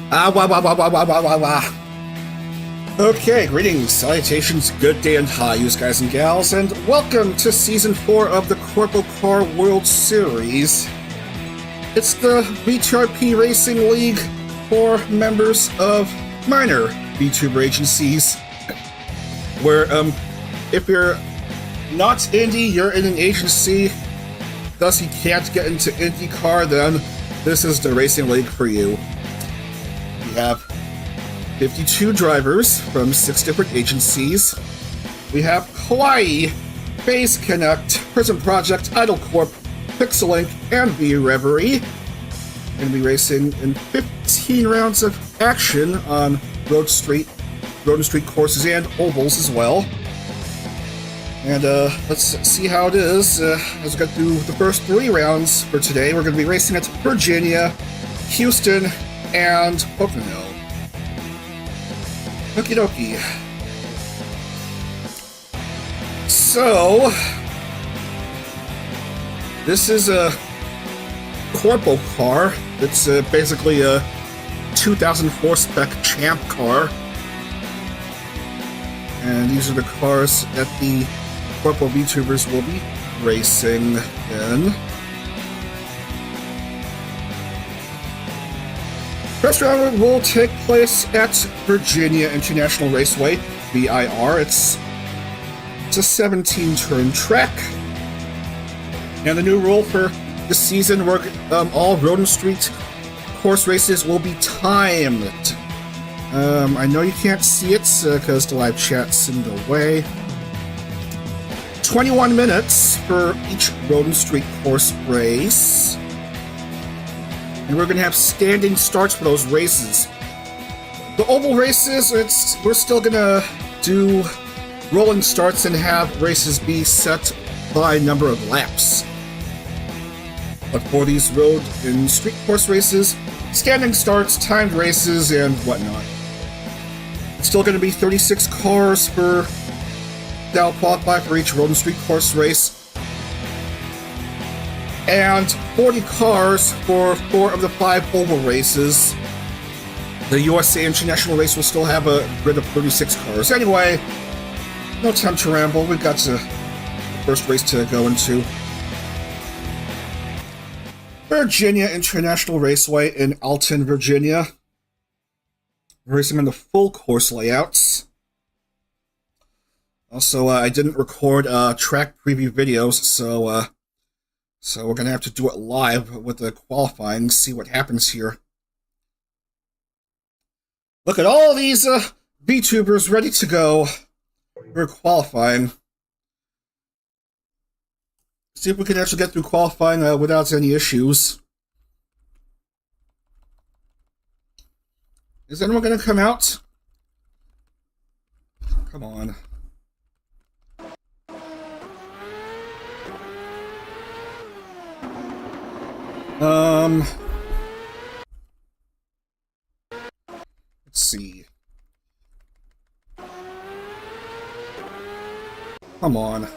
Wah, wah, wah, wah, wah, wah, wah, wah. Okay, greetings, salutations, good day and hi, you guys and gals, and welcome to Season 4 of the CorpoCar World Series. It's the VTRP Racing League for members of minor VTuber agencies, where, if you're not Indy, you're in an agency, thus you can't get into IndyCar, then this is the Racing League for you. We have 52 drivers from 6 different agencies. We have Hawaii, Phase Connect, Prism Project, Idle Corp, Pixelink, and V Reverie. We're going to be racing in 15 rounds of action on road and street courses and ovals as well. And let's see how it is as we get through the first 3 rounds for today. We're going to be racing at Virginia, Houston, and Pocono. Okie dokie. So, this is a CorpoCar. It's basically a 2004 spec champ car. And these are the cars that the Corpo VTubers will be racing in. First round will take place at Virginia International Raceway, VIR. It's a 17-turn track. And the new rule for this season, where all road and street course races will be timed. I know you can't see it because the live chat's in the way. 21 minutes for each road and street course race. And we're going to have standing starts for those races. The oval races, we're still going to do rolling starts and have races be set by number of laps. But for these road and street course races, standing starts, timed races, and whatnot. It's still going to be 36 cars that'll qualify for each road and street course race, and 40 cars for 4 of the 5 oval races. The USA International Race will still have a grid of 36 cars. Anyway, no time to ramble. We've got the first race to go into. Virginia International Raceway in Alton, Virginia. Racing on the full course layouts. Also, I didn't record track preview videos, so we're gonna have to do it live with the qualifying, see what happens here. Look at all these VTubers ready to go for qualifying. See if we can actually get through qualifying without any issues. Is anyone gonna come out? Come on. Let's see. Come on.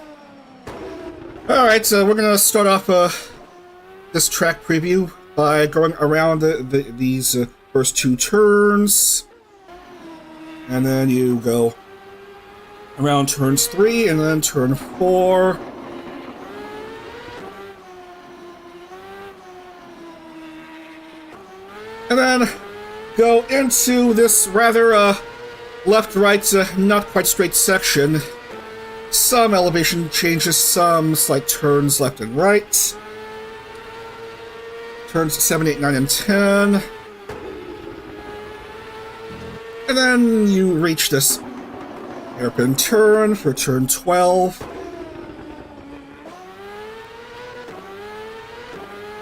Alright, so we're gonna start off this track preview by going around these first 2 turns. And then you go around turns 3 and then turn 4. And then go into this rather left-right, not quite straight section. Some elevation changes, some slight turns left and right. Turns 7, 8, 9, and 10. And then you reach this hairpin turn for turn 12.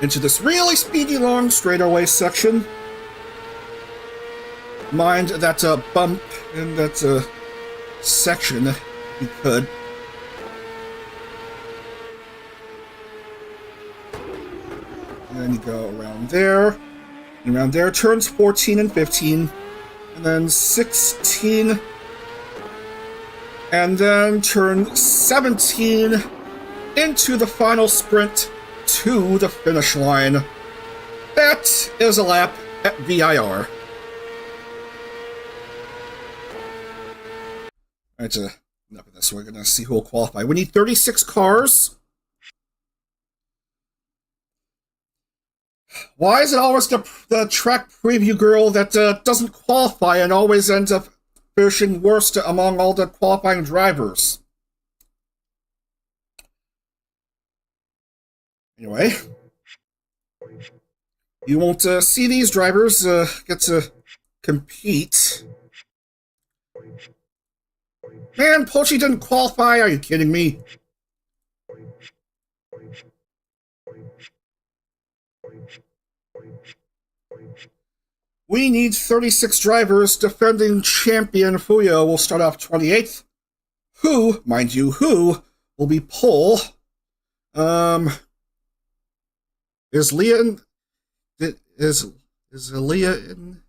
Into this really speedy long straightaway section. Mind that bump in that section, if you could. And then you go around there, and around there, turns 14 and 15, and then 16, and then turn 17 into the final sprint to the finish line. That is a lap at VIR. Alright, enough of this. We're going to see who will qualify. We need 36 cars. Why is it always the track preview girl that doesn't qualify and always ends up finishing worst among all the qualifying drivers? Anyway, you won't see these drivers get to compete. Man, Pochi didn't qualify. Are you kidding me? We need 36 drivers. Defending champion Fuyo will start off 28th. Who, mind you, who will be pole? Is Leah in... Is Leah in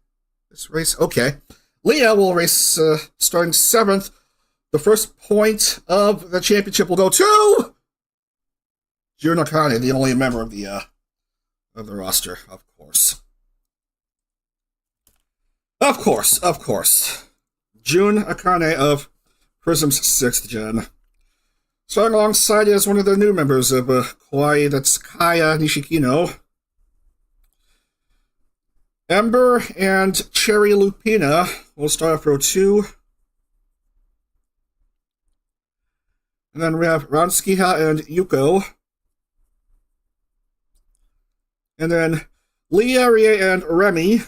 this race? Okay. Leah will race starting 7th. The first point of the championship will go to Jun Akane, the only member of the roster, of course. Of course. Jun Akane of Prism's 6th gen. Starting alongside is one of the new members of Kawaii, that's Kaya Nishikino. Ember and Cherry Lupina will start off row 2. And then we have Ranskiha and Yuko. And then Leah, Rie, and Remy.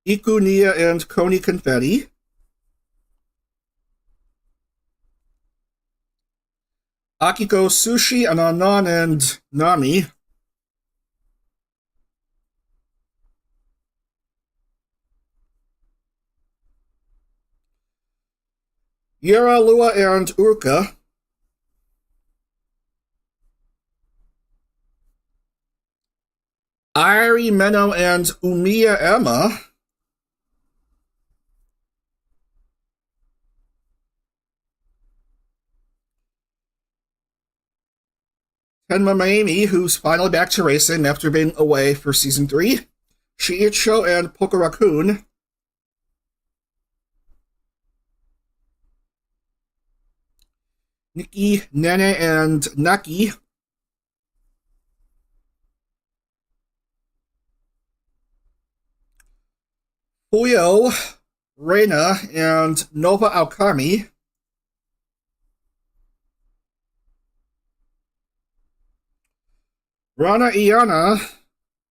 Iku, Nia, and Koni Confetti. Akiko, Sushi, Ananan, and Nami. Yara, Lua, and Urka. Airi, Menno, and Umiya Emma. Tenma Maemi, who's finally back to racing after being away for Season 3. Shiicho and Poco Raccoon. Nikki, Nene, and Naki. Fuyo, Reina, and Nova Alkami. Rana Iana,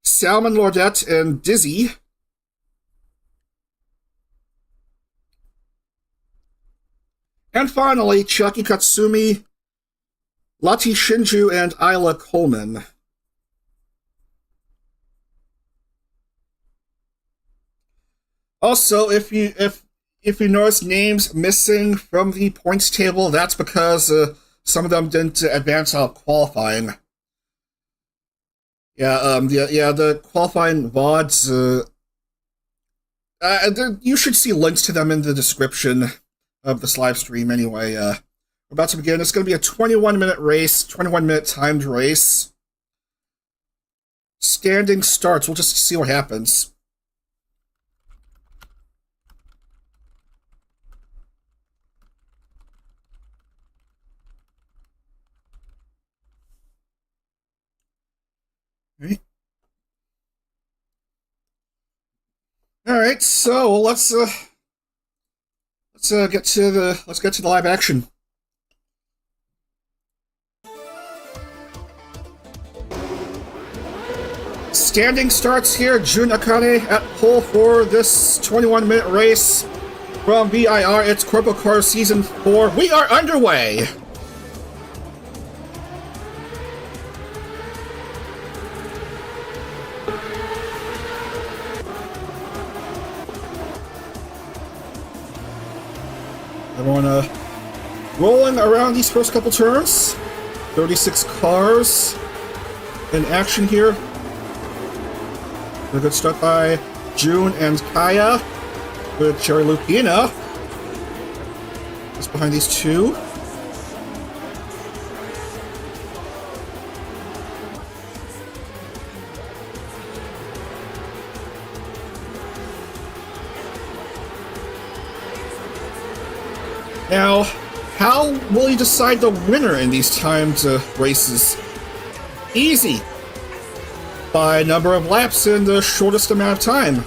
Salmon Lordette, and Dizzy. And finally, Chucky Katsumi, Lati Shinju, and Isla Coleman. Also, if you notice names missing from the points table, that's because some of them didn't advance out qualifying. The qualifying VODs. You should see links to them in the description of this live stream anyway. We're about to begin. It's going to be a 21-minute race, 21-minute timed race. Standing starts. We'll just see what happens. All right, so let's get to the live action. Standing starts here. Jun Akane at pole for this 21-minute race from VIR. It's CorpoCar Season 4. We are underway. Everyone rolling around these first couple turns. 36 cars in action here. A good start by June and Kaya with Cherry Lupina. Just behind these two. Now, how will you decide the winner in these timed races? Easy. By number of laps in the shortest amount of time.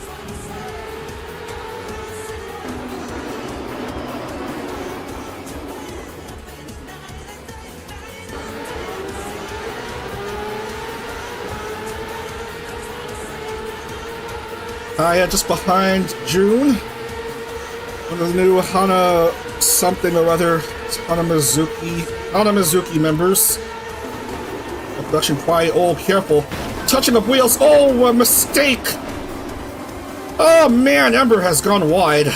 Just behind June. One of the new Hana something or other Hanamizuki members. Production quiet. Oh, careful. Touching of wheels. Oh, a mistake. Oh, man. Ember has gone wide.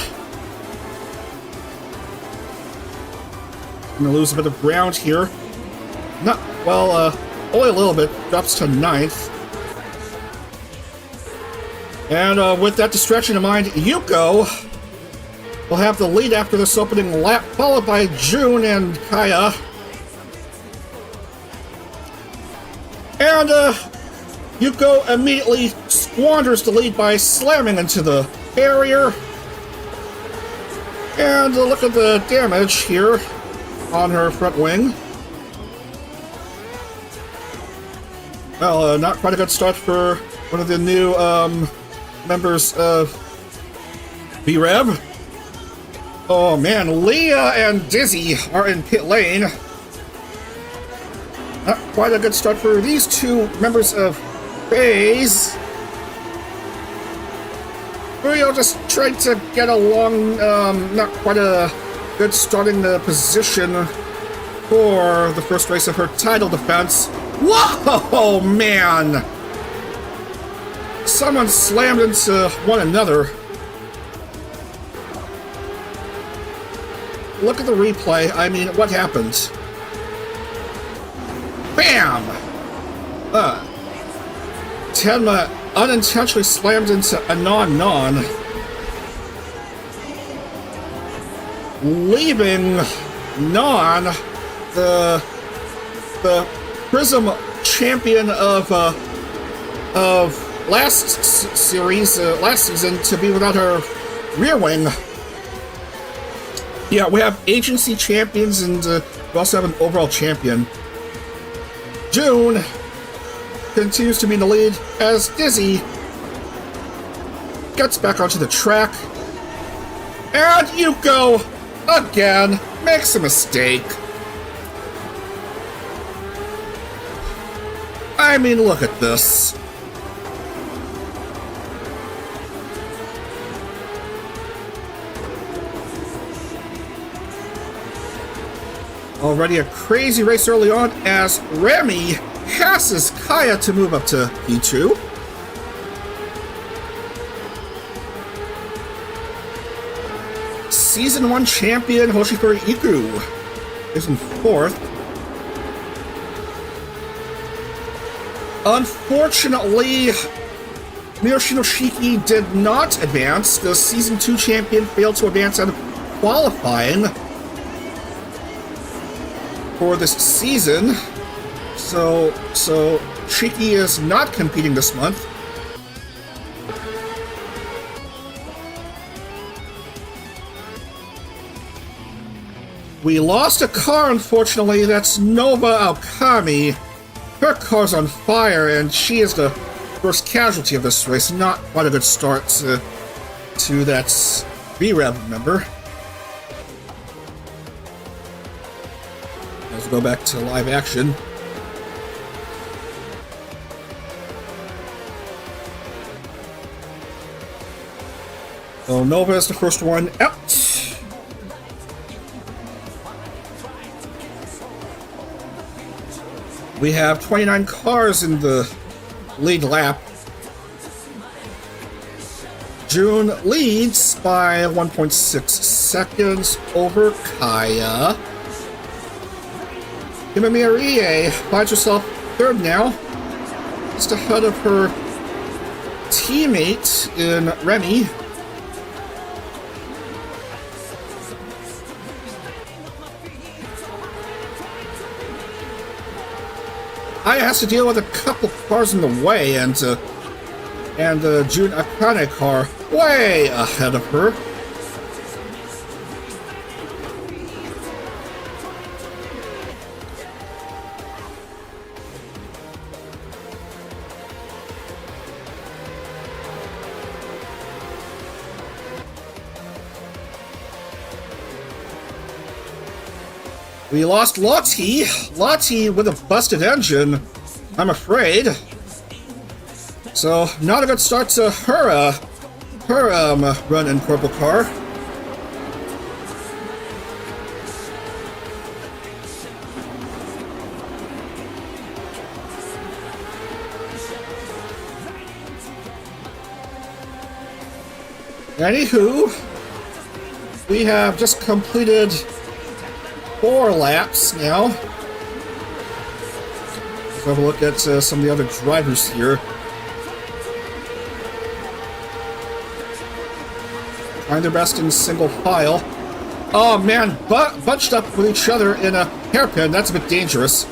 Gonna lose a bit of ground here. Not, well, only a little bit. Drops to 9th. And with that distraction in mind, Yuko will have the lead after this opening lap, followed by June and Kaya. And Yuko immediately squanders the lead by slamming into the barrier. And look at the damage here on her front wing. Well, not quite a good start for one of the new members of VREV. Oh man, Leah and Dizzy are in pit lane. Not quite a good start for these two members of FaZe. Rio just tried to get along, not quite a good starting position for the first race of her title defense. Whoa, man! Someone slammed into one another. Look at the replay. I mean, what happened? Bam! Tenma unintentionally slammed into a non-non, leaving Non, the Prism champion of last season, to be without her rear wing. Yeah, we have agency champions, and we also have an overall champion. June continues to be in the lead as Dizzy gets back onto the track. And Yuko, again, makes a mistake. I mean, look at this. Already a crazy race early on as Remy passes Kaya to move up to P2. Season 1 champion Hoshifuri Iku is in 4th. Unfortunately, Miyoshinoshiki did not advance. The Season 2 champion failed to advance in qualifying for this season. So Shiki is not competing this month. We lost a car, unfortunately. That's Nova Aokami. Her car's on fire, and she is the first casualty of this race. Not quite a good start to that VREV member. Let's go back to live action. So Nova is the first one out. We have 29 cars in the lead lap. June leads by 1.6 seconds over Kaya. Himamiya Rie finds herself third now, just ahead of her teammate in Remy. Aya has to deal with a couple cars in the way, and June Akane car way ahead of her. We lost Lottie. Lottie with a busted engine, I'm afraid. So, not a good start to her run in CorpoCar. Anywho, we have just completed 4 laps now. Let's have a look at some of the other drivers here. Trying their best in single file. Oh man, bunched up with each other in a hairpin. That's a bit dangerous.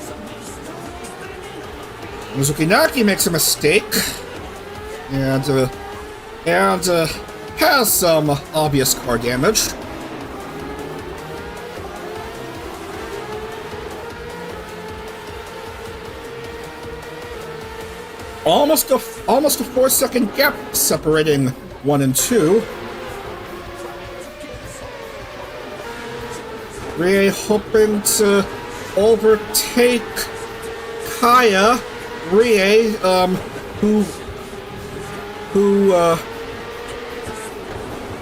Mizuki Naki makes a mistake. And has some obvious car damage. Almost a 4-second gap separating 1 and 2. Rie hoping to overtake Kaya. Rie, who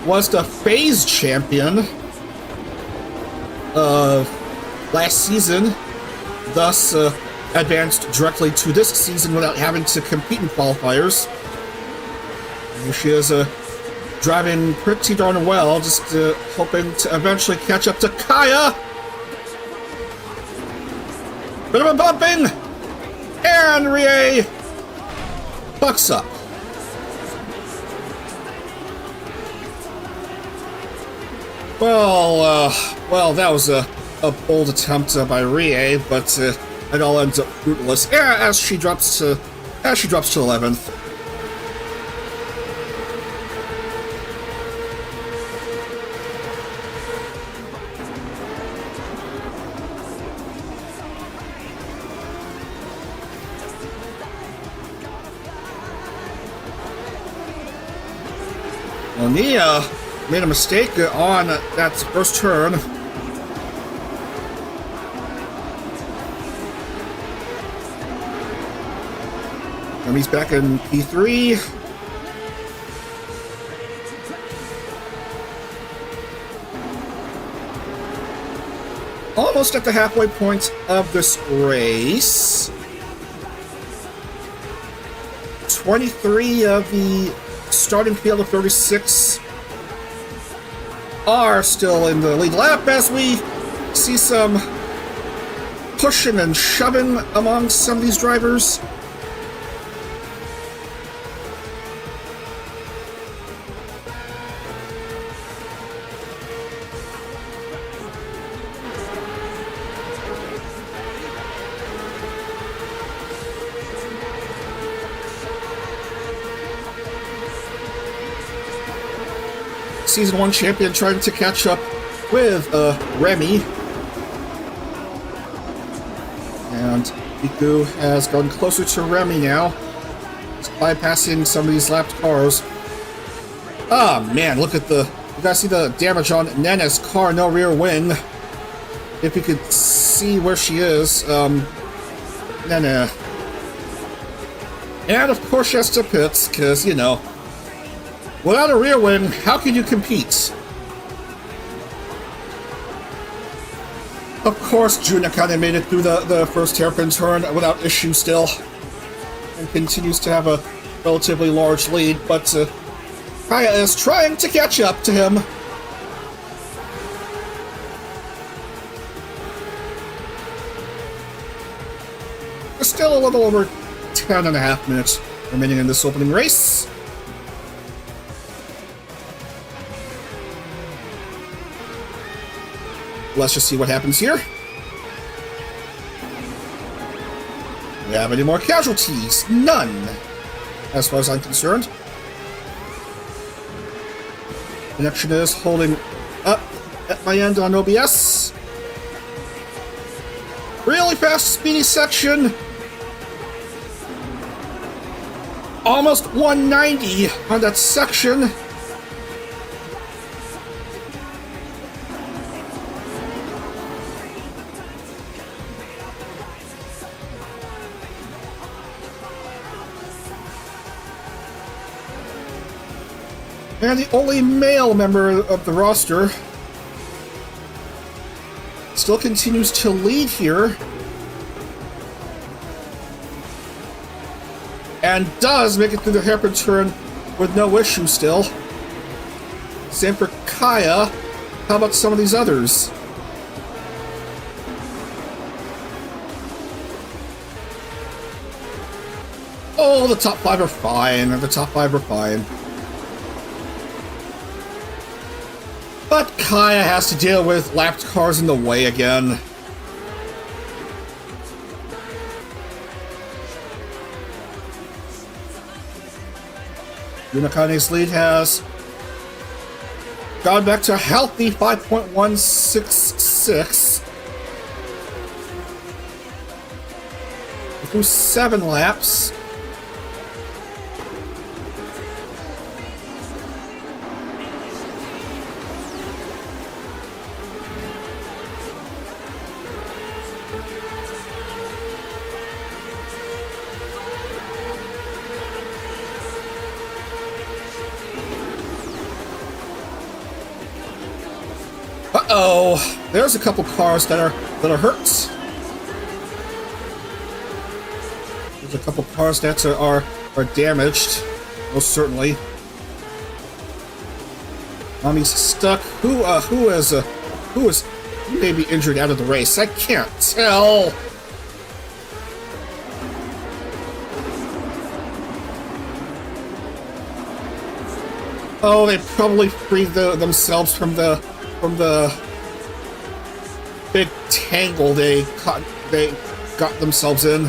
was the phase champion last season, thus advanced directly to this season without having to compete in qualifiers. And she is driving pretty darn well, just hoping to eventually catch up to Kaya. Bit of a bumping, and Rie bucks up. Well, that was a bold attempt by Rie, but it all ends up fruitless as she drops to 11th. Well, Nia made a mistake on that first turn. And he's back in P3. Almost at the halfway point of this race. 23 of the starting field of 36 are still in the lead lap as we see some pushing and shoving among some of these drivers. Season 1 champion trying to catch up with Remy. And Iku has gone closer to Remy now. He's bypassing some of these lapped cars. Ah, man, look at you guys see the damage on Nena's car, no rear wing. If you could see where she is, Nena. And of course she has to pits, because, you know, without a rear wing, how can you compete? Of course, Juna kind of made it through the first hairpin turn without issue still, and continues to have a relatively large lead, but Kaya is trying to catch up to him. There's still a little over 10.5 minutes remaining in this opening race. Let's just see what happens here. Do we have any more casualties? None, as far as I'm concerned. Connection is holding up at my end on OBS. Really fast, speedy section. Almost 190 on that section. And the only male member of the roster still continues to lead here. And does make it through the hairpin turn with no issue still. Same for Kaya. How about some of these others? Oh, the top 5 are fine. The top 5 are fine. But Kaya has to deal with lapped cars in the way again. Unakane's lead has gone back to a healthy 5.166. Through 7 laps. Uh-oh, there's a couple cars that are hurt. There's a couple cars that are damaged, most certainly. Mommy's stuck. Who is maybe injured out of the race? I can't tell. Oh, they probably freed themselves from the big tangle they got themselves in.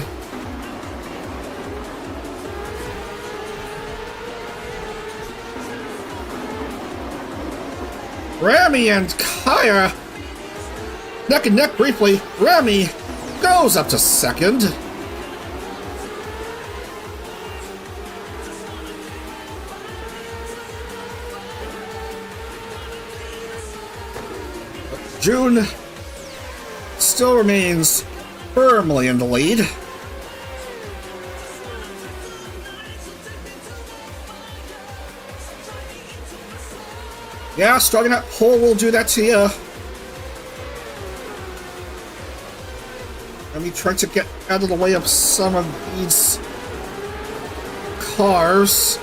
Rami and Kaya neck and neck briefly. Rami goes up to second. June still remains firmly in the lead. Yeah, starting that pole will do that to you. Let me try to get out of the way of some of these cars.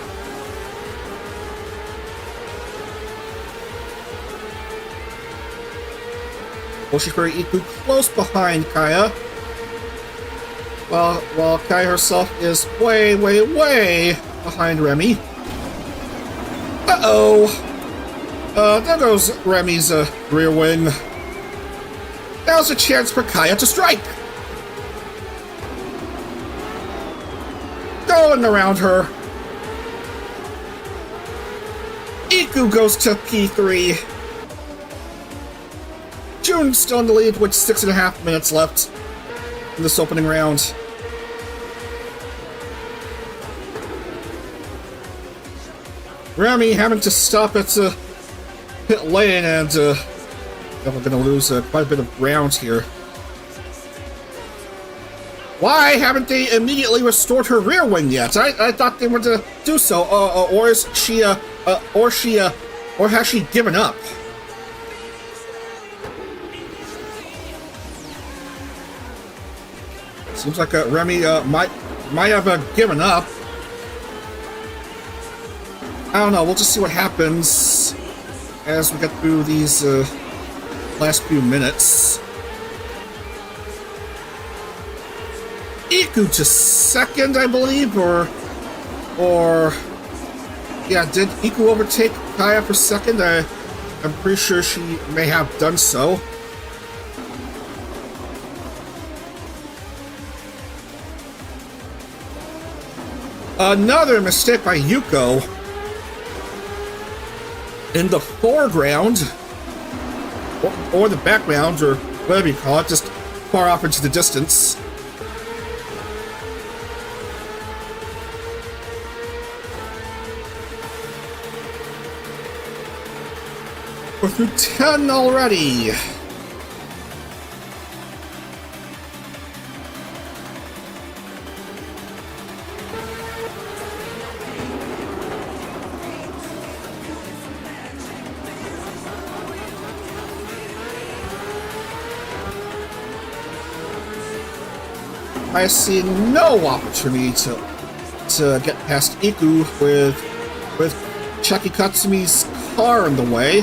Yoshikuri Iku close behind Kaya. While Kaya herself is way, way, way behind Remy. Uh-oh. There goes Remy's rear wing. Now's a chance for Kaya to strike. Going around her. Iku goes to P3. June's still in the lead with 6.5 minutes left in this opening round. Remy having to stop at the pit lane, and we're going to lose quite a bit of ground here. Why haven't they immediately restored her rear wing yet? I thought they were to do so, or has she given up? Seems like Remy might have given up. I don't know. We'll just see what happens as we get through these last few minutes. Iku to second, I believe, or yeah, did Iku overtake Kaya for second? I'm pretty sure she may have done so. Another mistake by Yuko. In the foreground, or the background, or whatever you call it, just far off into the distance. We're through 10 already. I see no opportunity to get past Iku with Chucky Katsumi's car in the way.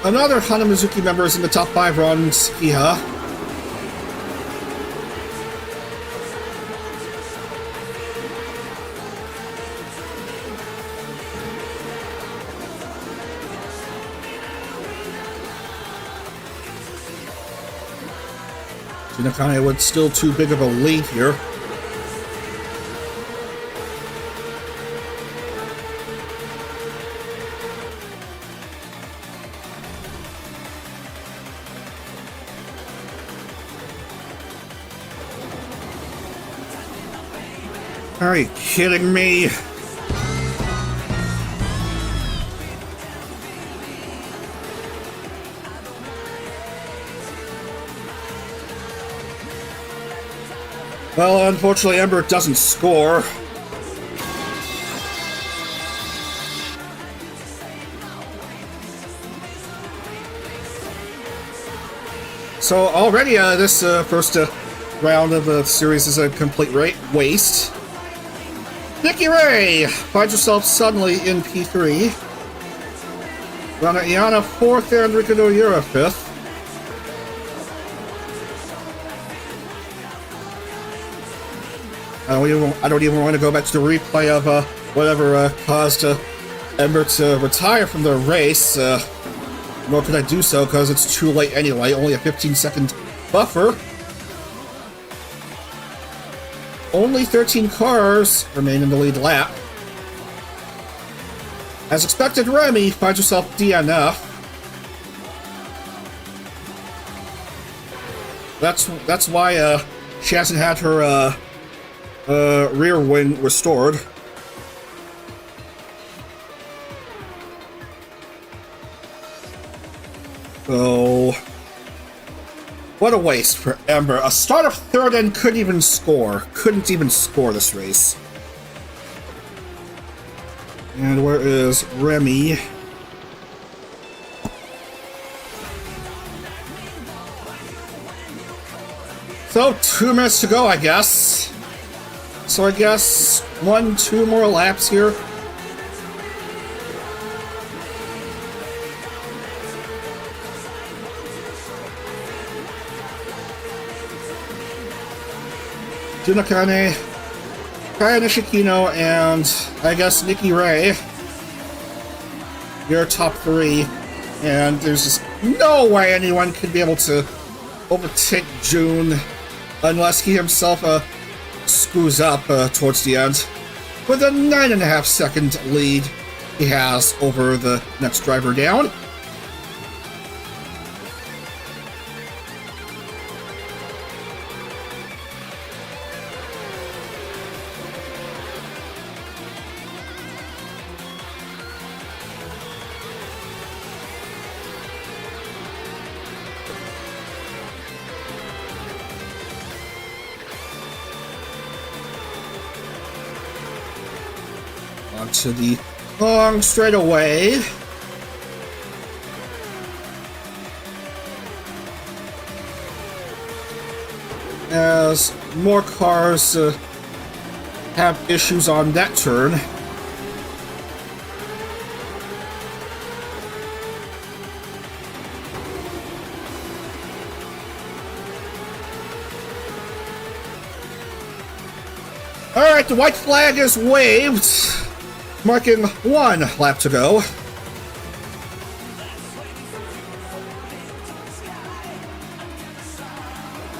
Another Hanamizuki member is in the top 5 runs, Iha. Nakane with still too big of a lead here. Are you kidding me? Well, unfortunately, Ember doesn't score. So already, this first round of the series is a complete waste. Nikki Ray finds herself suddenly in P3. Rana Iana 4th and Ricardo Yura 5th. I don't even want to go back to the replay of whatever caused Ember to retire from the race. Nor could I do so because it's too late anyway. Only a 15-second buffer. Only 13 cars remain in the lead lap. As expected, Remy finds herself DNF. That's why she hasn't had her rear wing restored. So, what a waste for Ember. A start of 3rd and couldn't even score this race. And where is Remy? So, 2 minutes to go, I guess. So I guess 1-2 more laps here. Junakane, Kaya Nishikino, and I guess Nikki Ray. You're top 3, and there's just no way anyone could be able to overtake June unless he himself screws up towards the end. With a 9.5 second lead he has over the next driver down. To the long straightaway. As more cars have issues on that turn. Alright, the white flag is waved, marking 1 lap to go.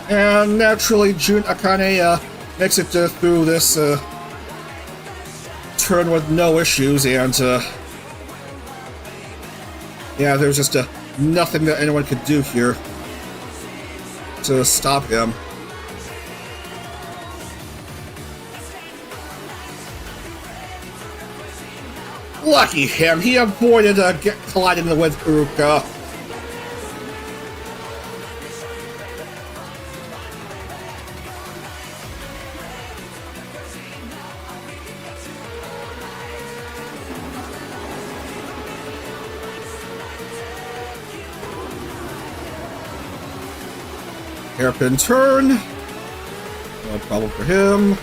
And naturally, Jun Akane makes it through this turn with no issues, and yeah, there's just nothing that anyone could do here to stop him. Lucky him, he avoided colliding with Uruka. Hairpin turn. No problem for him.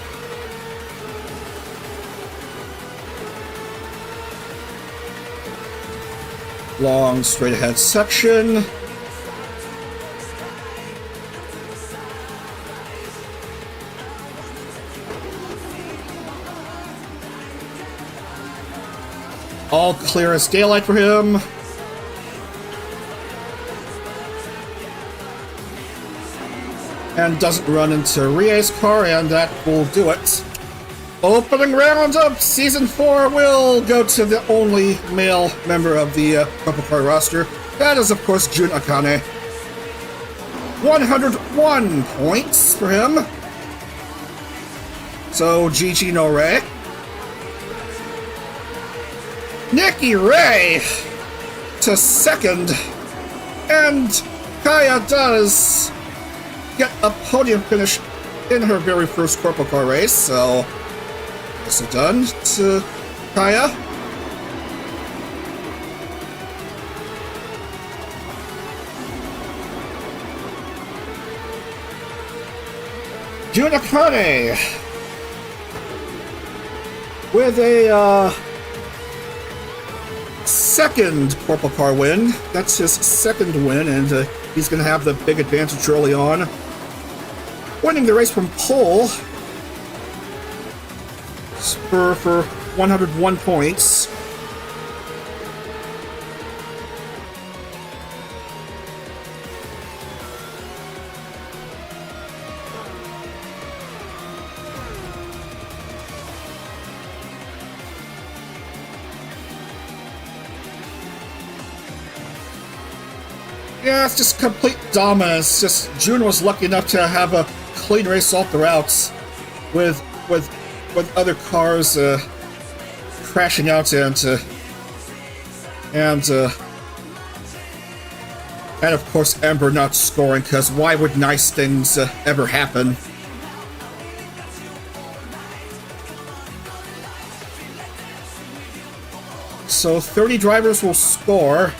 Long straight ahead section. All clear as daylight for him. And doesn't run into Rie's car, and that will do it. Opening round of Season 4 will go to the only male member of the CorpoCar roster. That is, of course, Jun Akane. 101 points for him. So, GG no Ray. Nikki Ray to second. And Kaya does get a podium finish in her very first CorpoCar race, so this is done to Kaya. Jun Akane with a second CorpoCar win. That's his second win, and he's going to have the big advantage early on. Winning the race from pole for 101 points. Yeah, it's just complete dominance. Just Jun was lucky enough to have a clean race all throughout, with other cars crashing out and of course Ember not scoring, because why would nice things ever happen? So 30 drivers will score,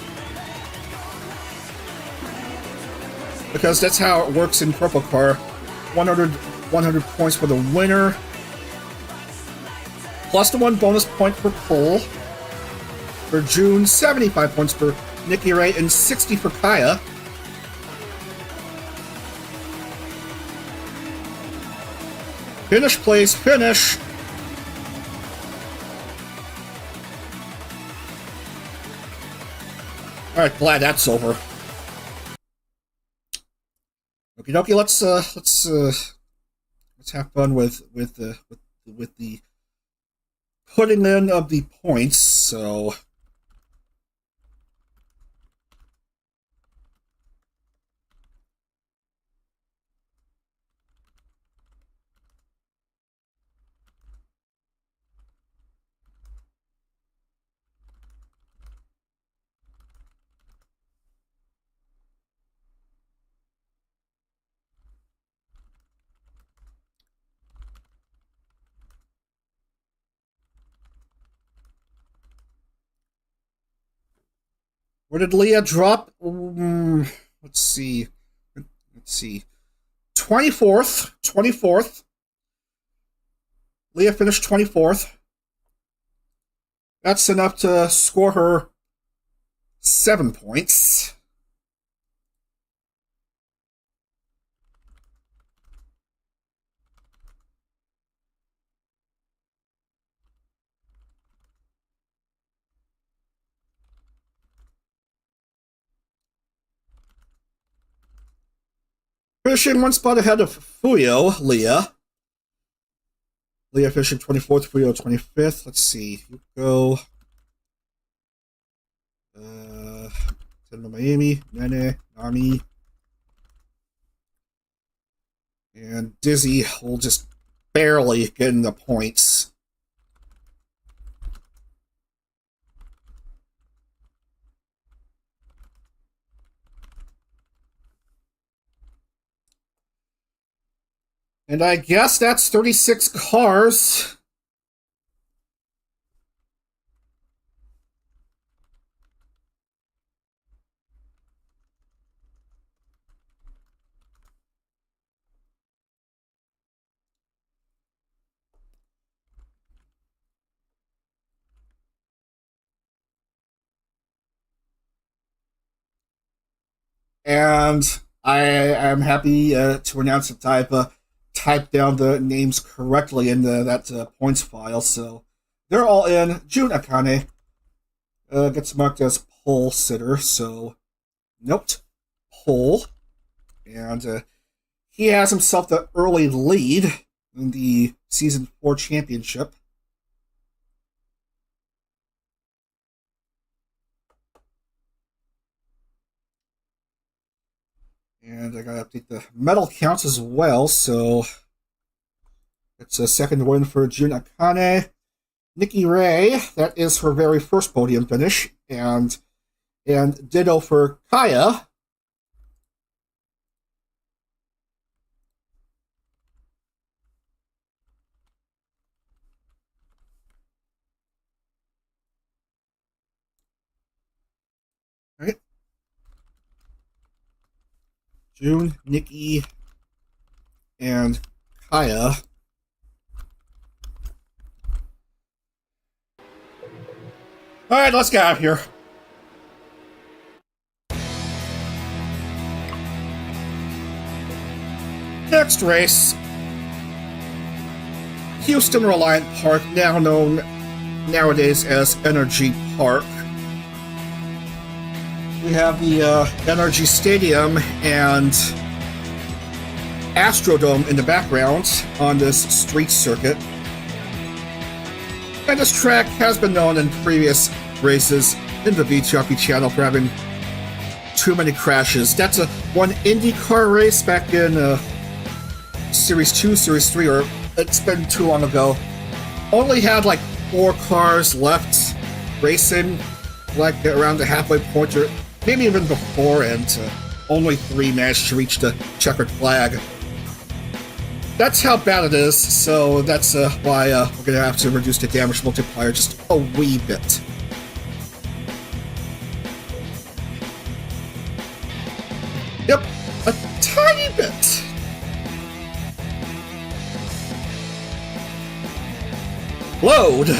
because that's how it works in CorpoCar. 100 points for the winner, plus the 1 bonus point for pole. For Jun, 75 points for Nikki Ray, and 60 for Kaya. Finish place, finish! Alright, glad that's over. Okie dokie, let's have fun with the putting in of the points. So where did Leah drop? Let's see. 24th. Leah finished 24th. That's enough to score her 7 points. Finishing 1 spot ahead of Fuyo, Leah. Leah finishing 24th, Fuyo 25th. Let's see. You go. Miami, Nene, Nami. And Dizzy will just barely get in the points. And I guess that's 36 cars. And I am happy to announce that I've typed down the names correctly in that points file. So they're all in. Jun Akane gets marked as pole sitter, so note pole. And he has himself the early lead in the Season 4 championship. And I gotta update the medal counts as well, so it's a second win for Jun Akane. Nikki Ray, that is her very first podium finish, and ditto for Kaya. All right. June, Nikki, and Kaya. Alright, let's get out of here. Next race. Houston Reliant Park, now known nowadays as NRG Park. We have the NRG Stadium and Astrodome in the background on this street circuit. And this track has been known in previous races in the VTRP channel for having too many crashes. That's one IndyCar race back in Series 2, Series 3, or it's been too long ago. Only had like 4 cars left racing, like around the halfway point, or maybe even before, and only 3 managed to reach the checkered flag. That's how bad it is, so that's why we're going to have to reduce the damage multiplier just a wee bit. Yep, a tiny bit. Load.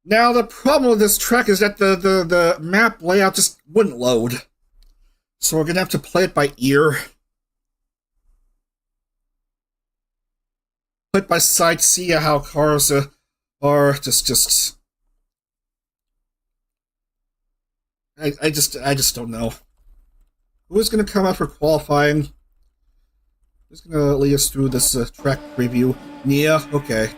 Now, the problem with this track is that the map layout just wouldn't load. So we're going to have to play it by ear. Play it by sight, see how cars are just... I just don't know. Who's going to come out for qualifying? Who's going to lead us through this track preview? Nia? Okay.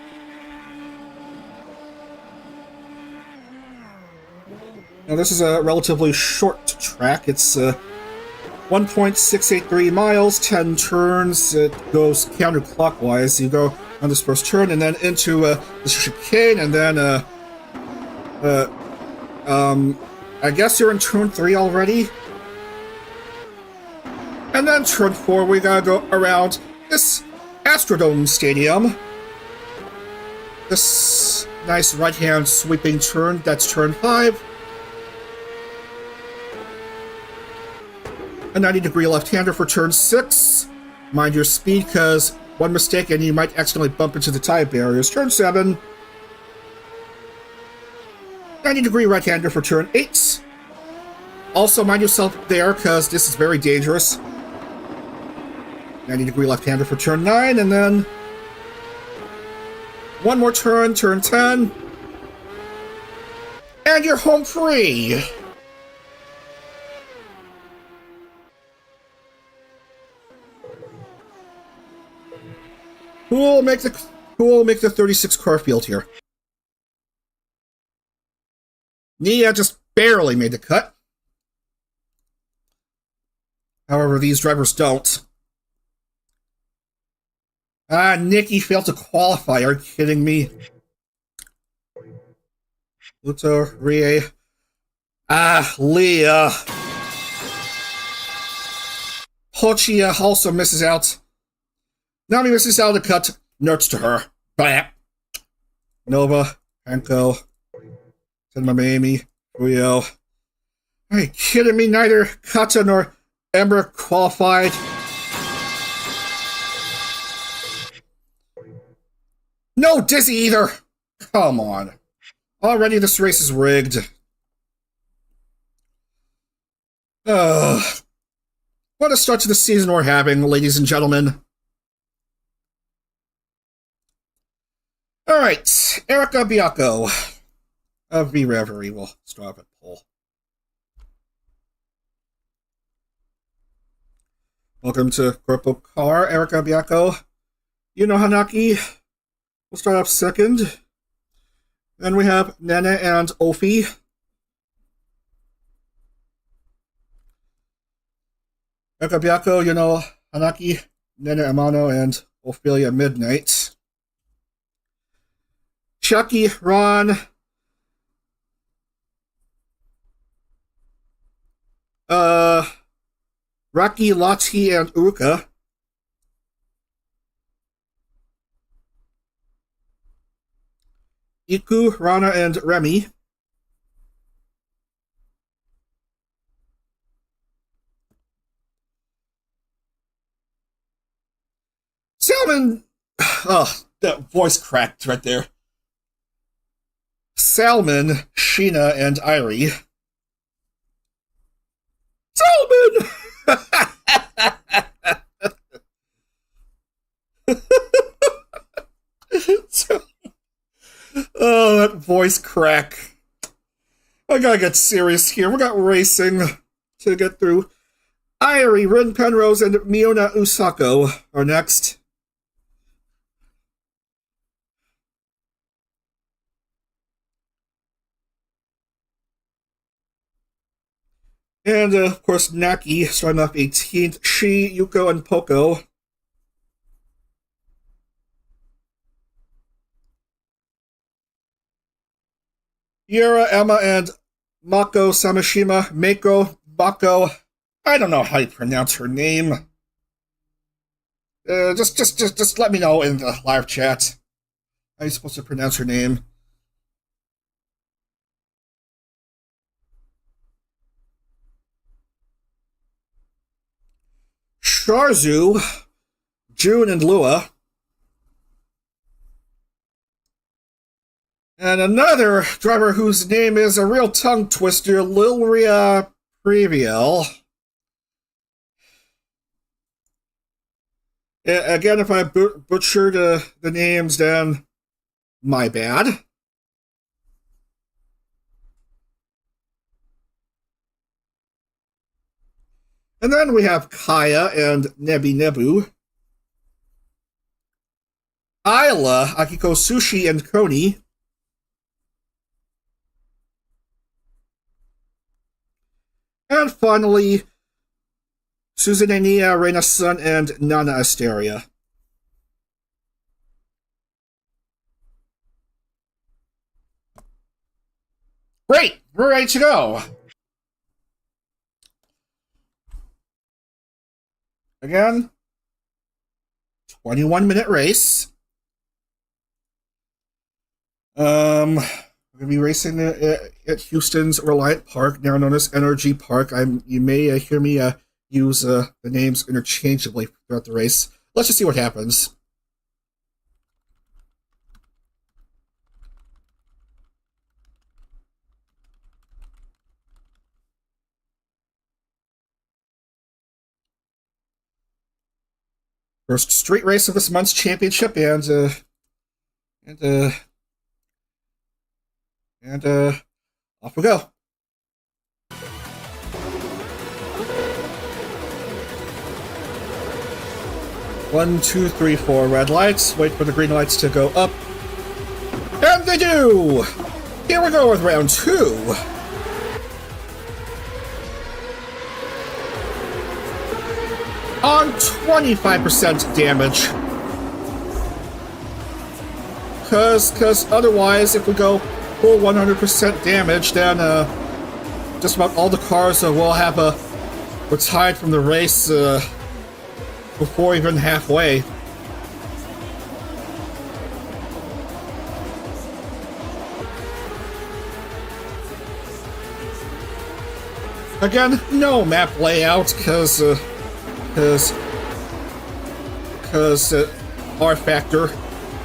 Now, this is a relatively short track. It's 1.683 miles, 10 turns. It goes counterclockwise. You go on this first turn, and then into the chicane, and then I guess you're in turn 3 already. And then turn 4, we gotta go around this Astrodome Stadium. This nice right-hand sweeping turn. That's turn 5. A 90-degree left-hander for turn 6. Mind your speed, because one mistake and you might accidentally bump into the tire barriers. Turn 7. 90-degree right-hander for turn 8. Also, mind yourself there, because this is very dangerous. 90-degree left-hander for turn 9, and then one more turn, turn 10. And you're home free! Who will make the 36 car field here? Nia just barely made the cut. However, these drivers don't. Nikki failed to qualify. Are you kidding me? Luto, Rie. Leah. Hochia also misses out. Nami misses out of the cut. Nerds to her. Blah. Nova, Hanko, Senma Amy, Rio. Are you kidding me? Neither Kata nor Ember qualified. No Dizzy either! Come on. Already this race is rigged. What a start to the season we're having, ladies and gentlemen. Alright, Erica Biacco of V-Reverie will start off at pole. Welcome to CorpoCar, Erica Biacco. Yuno Hanaki will start off second. Then we have Nene and Ofi. Erica Biacco, Yuno Hanaki, Nene Amano, and Ophelia Midnight. Chucky, Ron, Rocky, Lati, and Uruka. Iku, Rana, and Remy. Salmon! Oh, that voice cracked right there. Salmon, Sheena, and Irie. Salmon! Oh, that voice crack. I gotta get serious here. We got racing to get through. Irie, Rin Penrose, and Miona Usako are next. And, of course, Naki, starting off 18th. Shi, Yuko, and Poco. Yura, Emma, and Mako Samashima. Mako, Bako. I don't know how you pronounce her name. Just let me know in the live chat. How are you supposed to pronounce her name? Sharzu, June, and Lua. And another driver whose name is a real tongue twister, Lilria Previel. Again, if I butchered the names, then my bad. And then we have Kaya and Nebi Nebu. Isla, Akiko Sushi, and Koni. And finally, Suzune Nia, Reina Sun, and Nana Asteria. Great! We're ready to go! Again, 21-minute race. We're going to be racing at Houston's Reliant Park, now known as NRG Park. You may hear me use the names interchangeably throughout the race. Let's just see what happens. First street race of this month's championship, and off we go. One, two, three, four red lights. Wait for the green lights to go up. And they do! Here we go with round 2. On 25% damage. Because otherwise, if we go full 100% damage, then just about all the cars will have retired from the race before even halfway. Again, no map layout, cause rFactor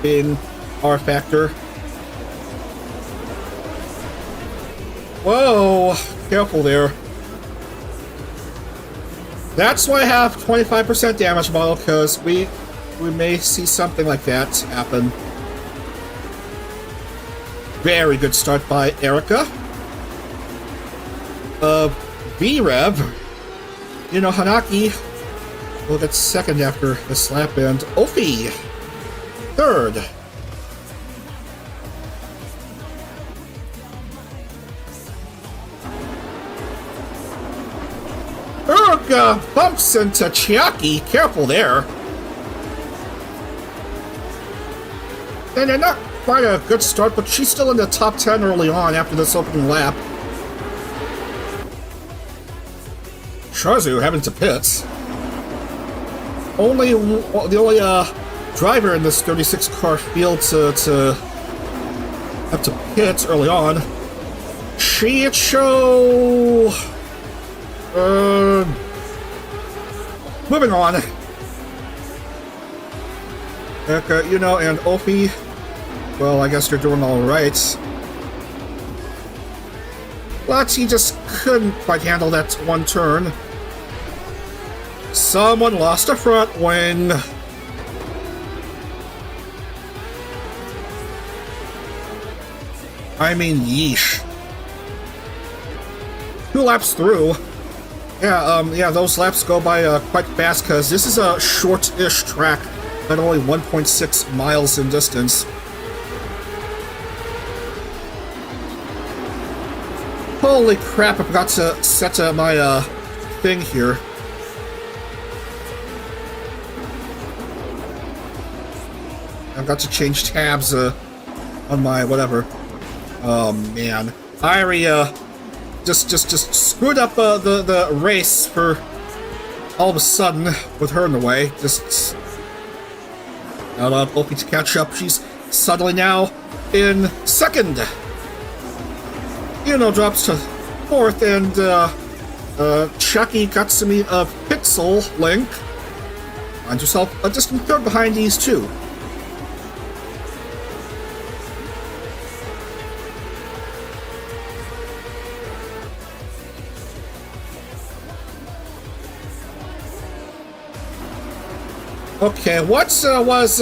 being rFactor. Whoa, careful there. That's why I have 25% damage model, because we may see something like that happen. Very good start by Erica. V-Rev. You know, Hanaki will get second after the slap, and Ofi third. Erica bumps into Chiaki. Careful there. And they're not quite a good start, but she's still in the top 10 early on after this opening lap. Shazu having to pit. The only driver in this 36 car field to have to pit early on. Shiicho. Moving on. You know, and Ofi, well, I guess you're doing all right. But he just couldn't quite handle that one turn. Someone lost a front wing. I mean, yeesh. 2 laps through. Yeah, those laps go by quite fast, because this is a short-ish track at only 1.6 miles in distance. Holy crap, I forgot to set my thing here. I've got to change tabs on my whatever. Oh man, I just screwed up the race for all of a sudden with her in the way. Just hoping to catch up. She's suddenly now in second. You know, drops to fourth, and Chucky Katsumi of Pixel Link finds herself a distant third behind these two. Okay, what was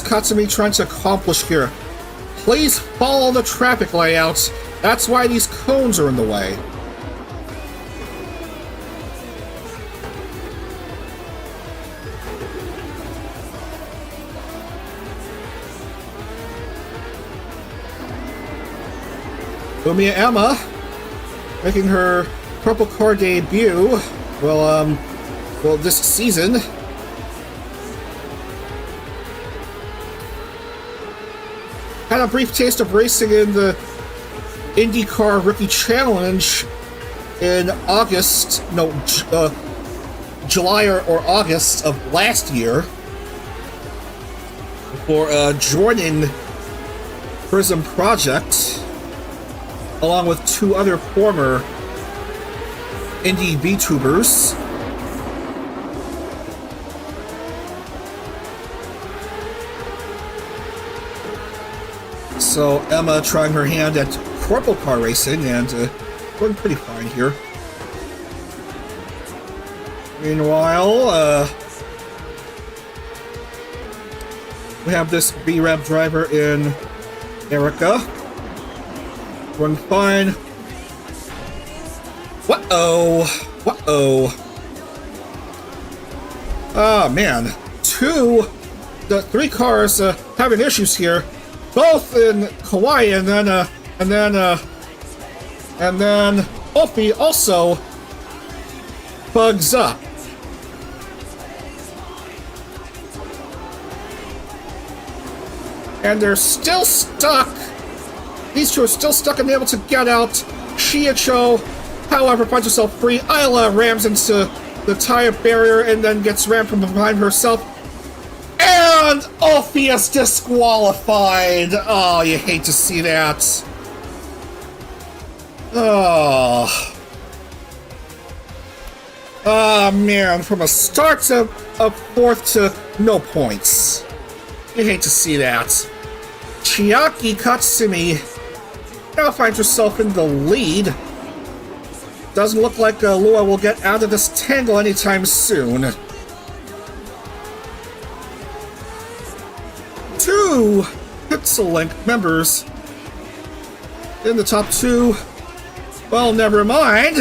Katsumi trying to accomplish here? Please follow the traffic layouts. That's why these cones are in the way. Umiya Emma making her CorpoCar debut. Well, this season. Had a brief taste of racing in the IndyCar Rookie Challenge in July or August of last year before joining Prism Project along with 2 other former Indy Vtubers. So Emma trying her hand at CorpoCar racing and going pretty fine here. Meanwhile, we have this B-Rev driver in Erica. Going fine. What-oh. Oh man. The 3 cars having issues here. Both in Kauai, and then Ofi also bugs up. And they're still stuck. These 2 are still stuck and able to get out. Shiicho, however, finds herself free. Isla rams into the tire barrier and then gets rammed from behind herself. And Ofi is disqualified. Oh, you hate to see that. Oh. Ah, man, from a start to a fourth to no points. You hate to see that. Chiaki Katsumi now finds herself in the lead. Doesn't look like Lua will get out of this tangle anytime soon. Two Pixel Link members in the top two. Well, never mind.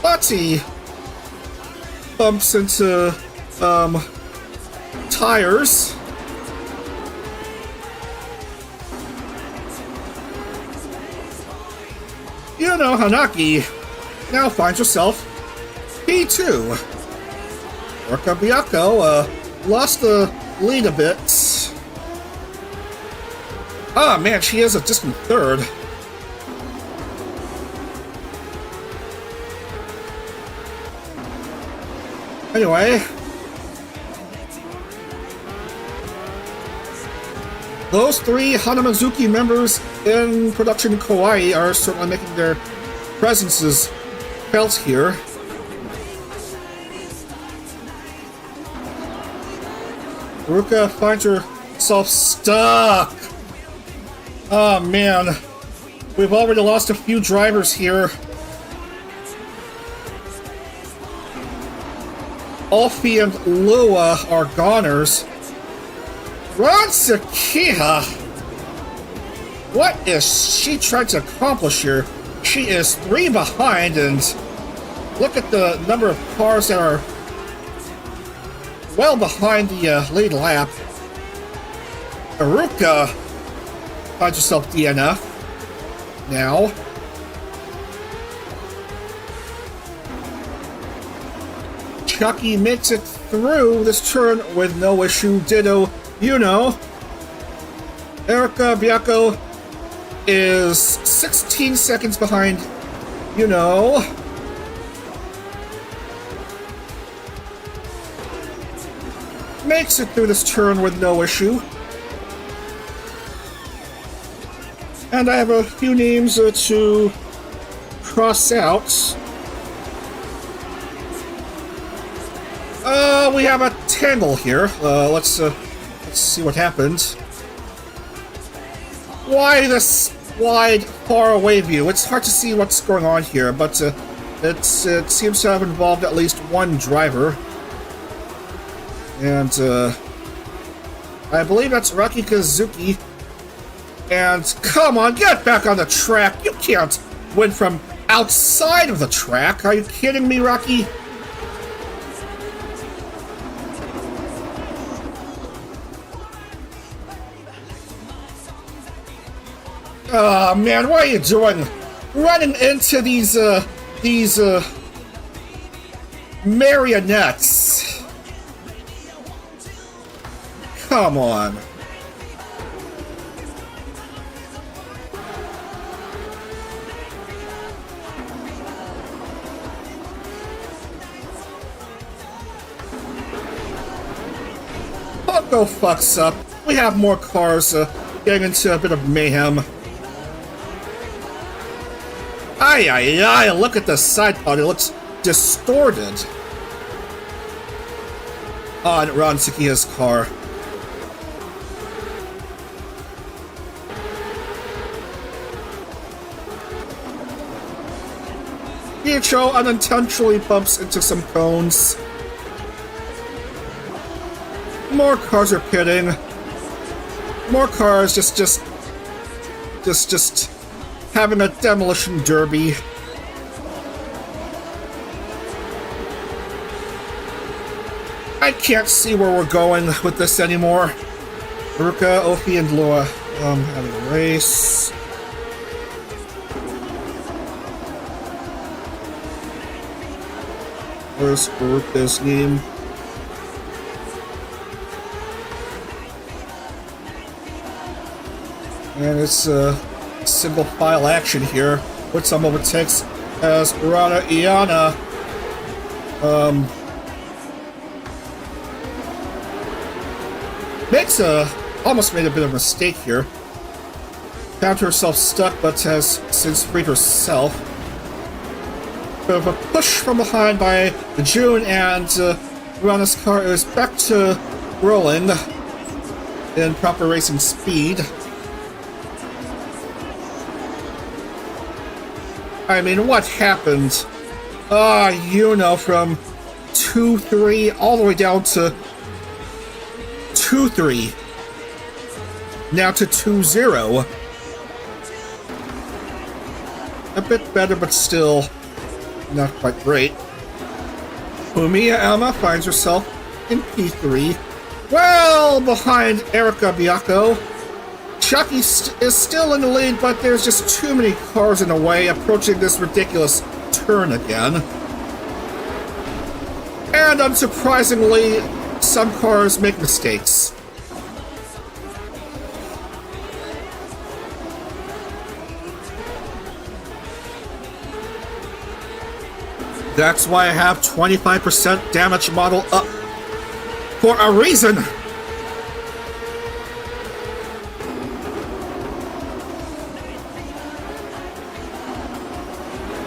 Lottie bumps into tires. You know, Hanaki now finds herself P2. Orca Byako lost the lead a bit. Ah, man, she is a distant third. Anyway, those three Hanamazuki members in Production Kawaii are certainly making their presences felt here. Ruka finds herself stuck. Oh man, we've already lost a few drivers here. Alfie and Lua are goners. Ransakiha! What is she trying to accomplish here? She is 3 behind, and look at the number of cars that are well behind the lead lap. Aruka finds herself DNF now. Chucky makes it through this turn with no issue. Ditto, you know. Erika Byako is 16 seconds behind, you know. Makes it through this turn with no issue. And I have a few names to cross out. We have a tangle here. Let's see what happens. Why this wide, far away view? It's hard to see what's going on here, but it seems to have involved at least one driver. And I believe that's Raki Kazuki. And come on, get back on the track. You can't win from outside of the track. Are you kidding me, Rocky? Oh man, what are you doing? Running into these marionettes. Come on. Poco fucks up. We have more cars getting into a bit of mayhem. Ay, ay, ay, look at the side pod. It looks distorted on Ron Sakia's car. Pietro unintentionally bumps into some cones. More cars are pitting. More cars just having a demolition derby. I can't see where we're going with this anymore. Ruka, Ofi, and Lua having a race. Where's Ruka's name? And it's single file action here with some overtakes as Rana Iana almost made a bit of a mistake here. Found herself stuck, but has since freed herself. Bit of a push from behind by the June, and Rana's car is back to rolling in proper racing speed. I mean, what happened? From 2-3 all the way down to 2-3. Now to 2-0. A bit better, but still not quite great. Umiya Alma finds herself in P3, well behind Erika Biacco. Chucky is still in the lead, but there's just too many cars in the way, approaching this ridiculous turn again. And unsurprisingly, some cars make mistakes. That's why I have 25% damage model up. For a reason!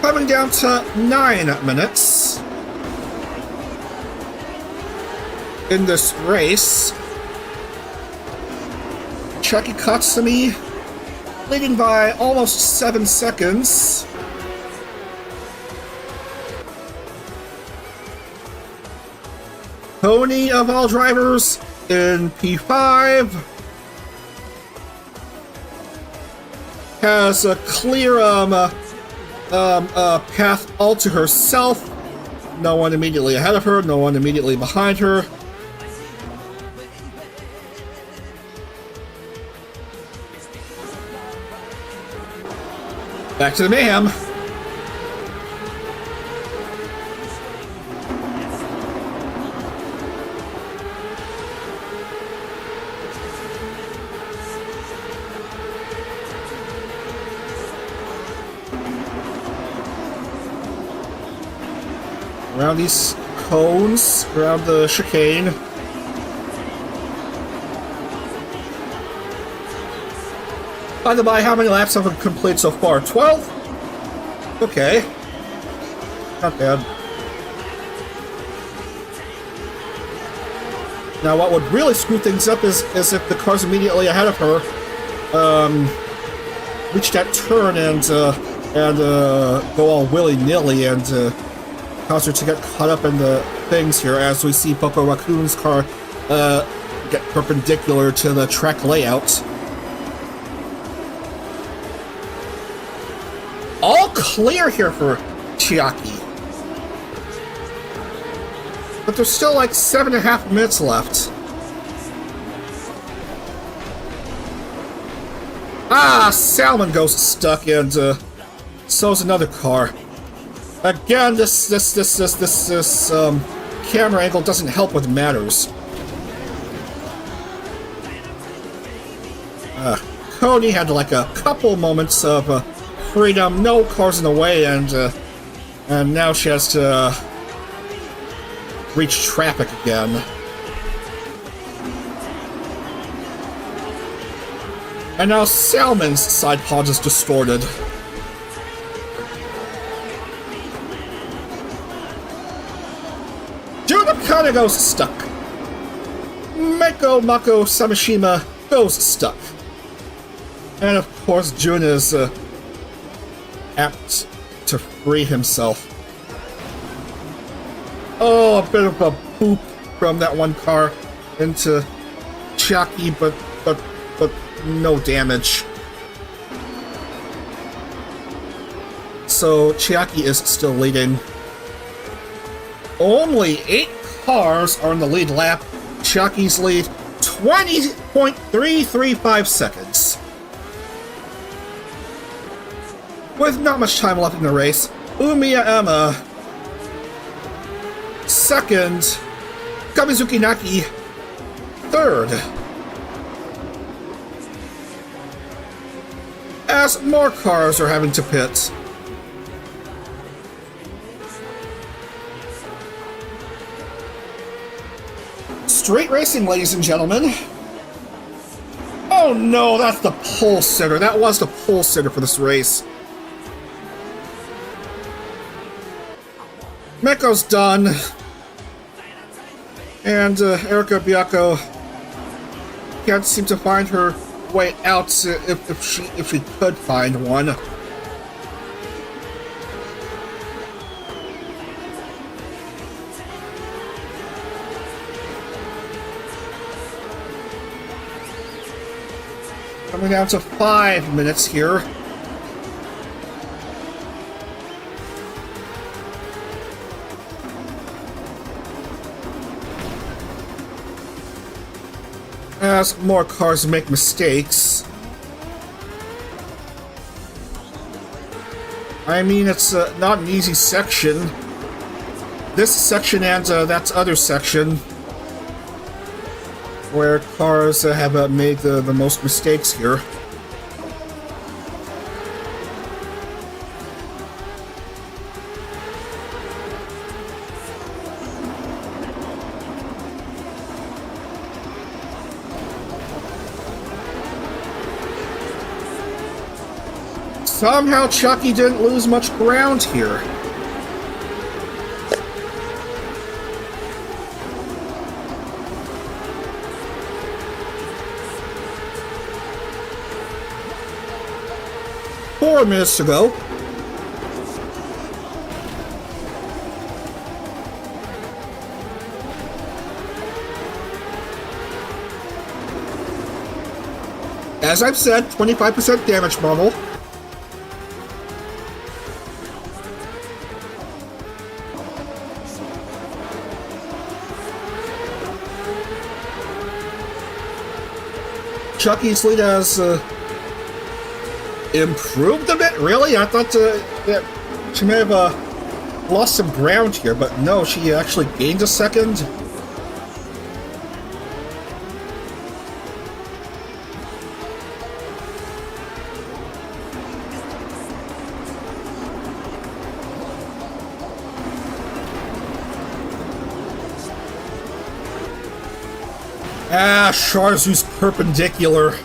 Coming down to 9 minutes in this race. Chucky Katsumi leading by almost 7 seconds. Tony of all drivers in P5 has a clear path all to herself. No one immediately ahead of her, no one immediately behind her. Back to the mayhem. Around these cones, around the chicane. By the by, how many laps have I completed so far? 12? Okay. Not bad. Now, what would really screw things up is if the cars immediately ahead of her reach that turn and go all willy-nilly and cause her to get caught up in the things here, as we see Poco Raccoon's car get perpendicular to the track layout. All clear here for Chiaki. But there's still like 7.5 minutes left. Salmon goes stuck, and so's another car. Again, this camera angle doesn't help with matters. Cody had like a couple moments of freedom, no cars in the way, and now she has to reach traffic again. And now Salmon's side pod is distorted. Junakana goes stuck. Mako Samishima goes stuck. And of course, Jun is apt to free himself. Oh, a bit of a boop from that one car into Chiaki, but no damage. So Chiaki is still leading. Only 8 cars are in the lead lap. Chiaki's lead 20.335 seconds. With not much time left in the race, Umiya Emma second, Kamizuki Naki third. As more cars are having to pit. Street racing, ladies and gentlemen. Oh no, that's the pole sitter. That was the pole sitter for this race. Meko's done. And Erika Biako can't seem to find her way out if she could find one. Coming down to 5 minutes here. As more cars make mistakes. I mean, it's not an easy section. This section and that other section, where cars have made the most mistakes here. Somehow Chucky didn't lose much ground here. Four minutes to go. As I've said, 25% damage model. Chucky's lead has improved a bit, really? I thought that she may have lost some ground here, but no, she actually gained a second. Ah, Sharzu's perpendicular.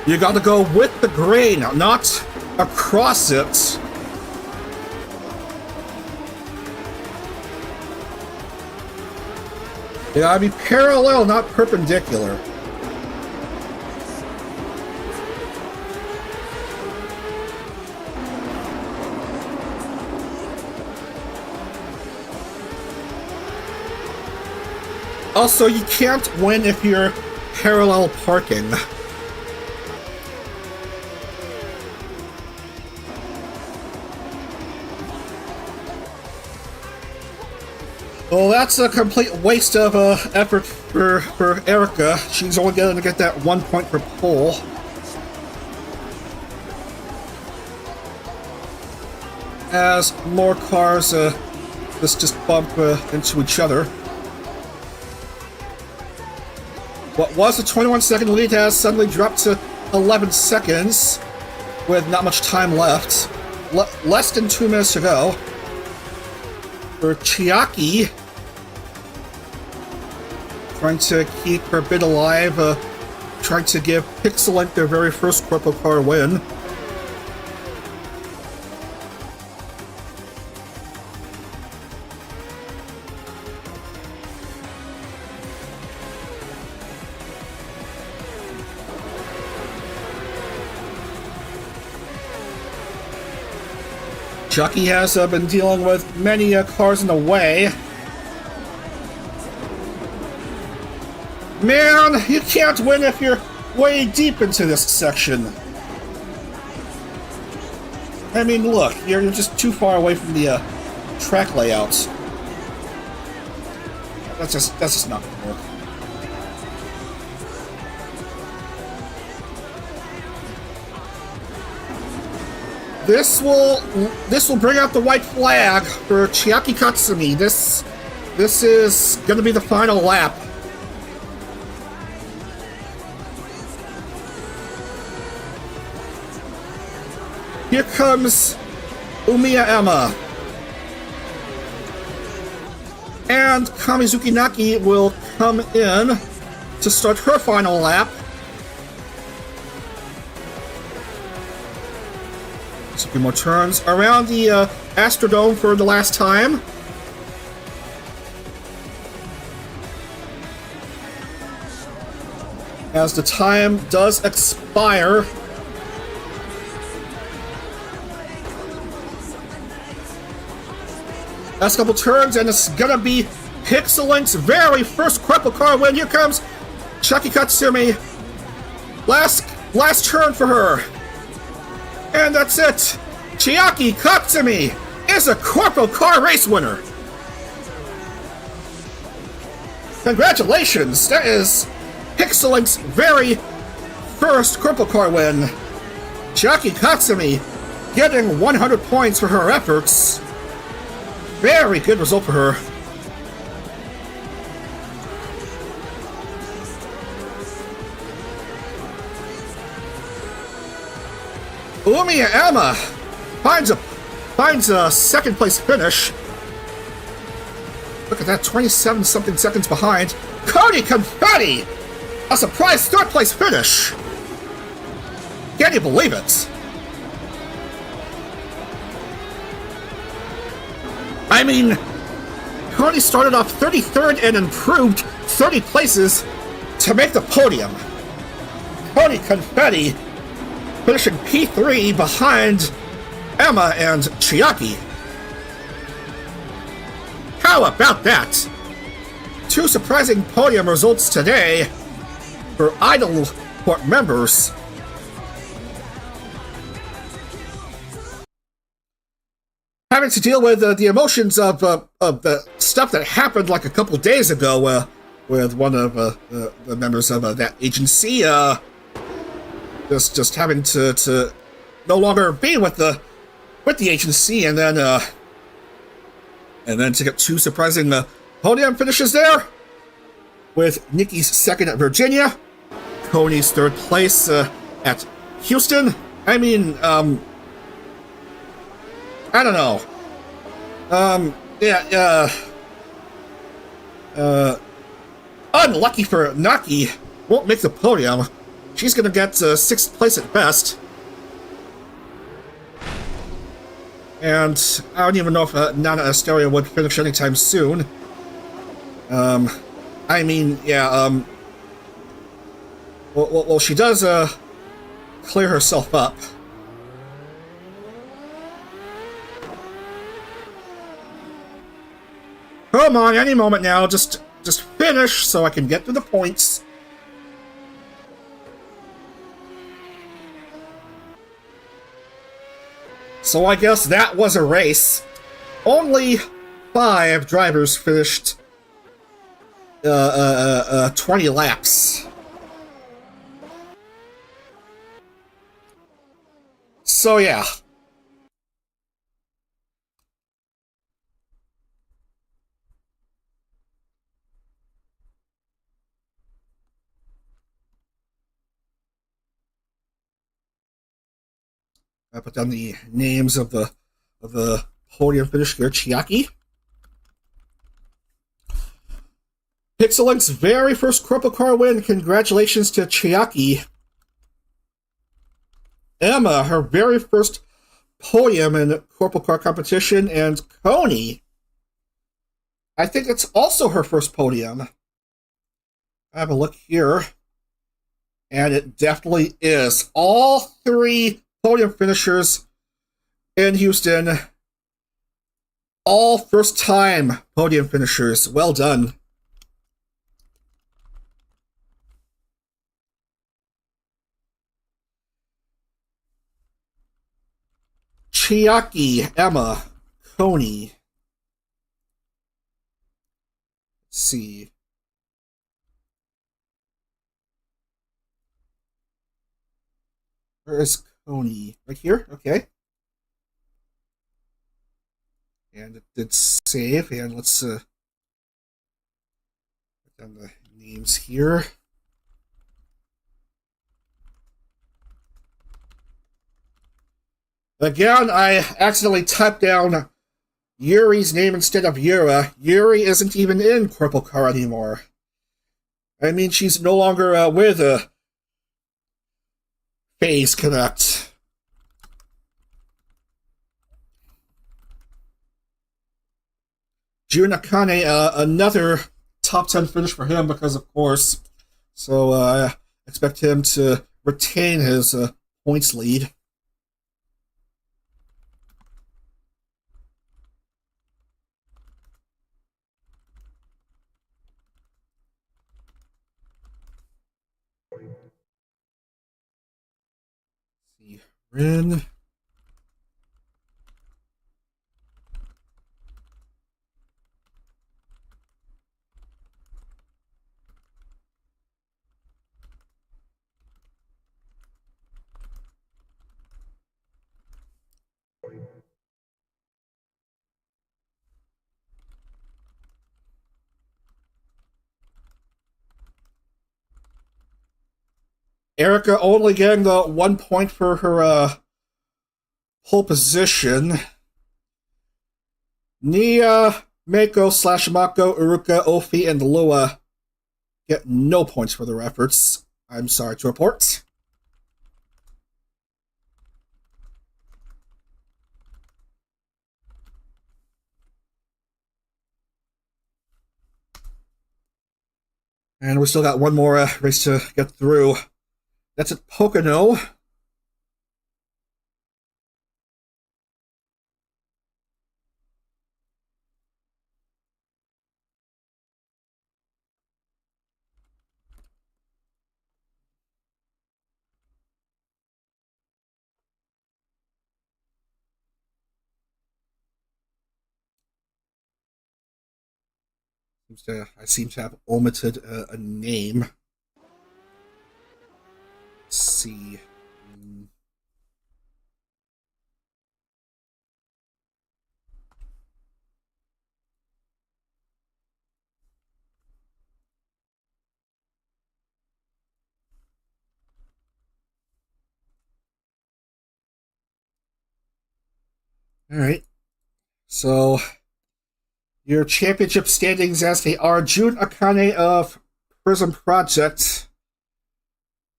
You gotta go with the grain, not across it. You gotta be parallel, not perpendicular. Also, you can't win if you're parallel parking. Well, that's a complete waste of effort for Erika. She's only going to get that 1 point per pole. As more cars just bump into each other. What was a 21-second lead has suddenly dropped to 11 seconds with not much time left. Less than 2 minutes to go. For Chiaki, trying to keep her bid alive, trying to give Pixelink their very first CorpoCar win. Chucky has been dealing with many cars in the way. Man, you can't win if you're way deep into this section. I mean, look, you're just too far away from the track layouts. That's just not gonna work. This will bring out the white flag for Chiaki Katsumi. This is gonna be the final lap. Here comes Umiya Emma. And Kamizuki Naki will come in to start her final lap. A few more turns around the Astrodome for the last time. As the time does expire. Last couple turns, and it's gonna be Pixelink's very first CorpoCar win. Here comes Chucky Katsumi. Last turn for her. And that's it. Chiaki Katsumi is a CorpoCar race winner. Congratulations. That is Pixelink's very first CorpoCar win. Chiaki Katsumi getting 100 points for her efforts. Very good result for her. Umiya Emma finds a second place finish. Look at that, 27 something seconds behind. Cody Confetti, a surprise third place finish. Can't you believe it? I mean, Cody started off 33rd and improved 30 places to make the podium. Cody Confetti finishing P3 behind Emma and Chiaki. How about that? Two surprising podium results today for Idol Court members. Having to deal with the emotions of the stuff that happened like a couple days ago with one of the members of that agency. Just having to no longer be with the agency, and then to get two surprising podium finishes there, with Nikki's second at Virginia, Coney's third place at Houston. I mean, I don't know. Unlucky for Naki, won't make the podium. She's gonna get 6th place at best. And I don't even know if Nana Asteria would finish anytime soon. I mean, yeah, well, she does clear herself up. Come on, any moment now, just finish so I can get to the points. So I guess that was a race. Only 5 drivers finished 20 laps. So yeah. I put down the names of the podium finish here. Chiaki. Pixelink's very first CorpoCar win. Congratulations to Chiaki. Emma, her very first podium in CorpoCar competition, and Coney, I think it's also her first podium. I have a look here, and it definitely is. All 3 podium finishers in Houston. All first-time podium finishers. Well done. Chiaki, Emma, Coney. Let's see. Where is Coney? Right here? Okay. And it did save, and let's put down the names here. Again, I accidentally typed down Yuri's name instead of Yura. Yuri isn't even in CorpoCar anymore. I mean, she's no longer with Phase Connect. Jun Akane, another top 10 finish for him because, of course. So I expect him to retain his points lead. See, Rin. Erica only getting the 1 point for her pole position. Nia, Mako, /Mako, Uruka, Ofi, and Lua get no points for their efforts. I'm sorry to report. And we still got one more race to get through. That's at Pocono. I seem to have omitted a name. Let's see. All right. So your championship standings as they are: Jun Akane of Prism Project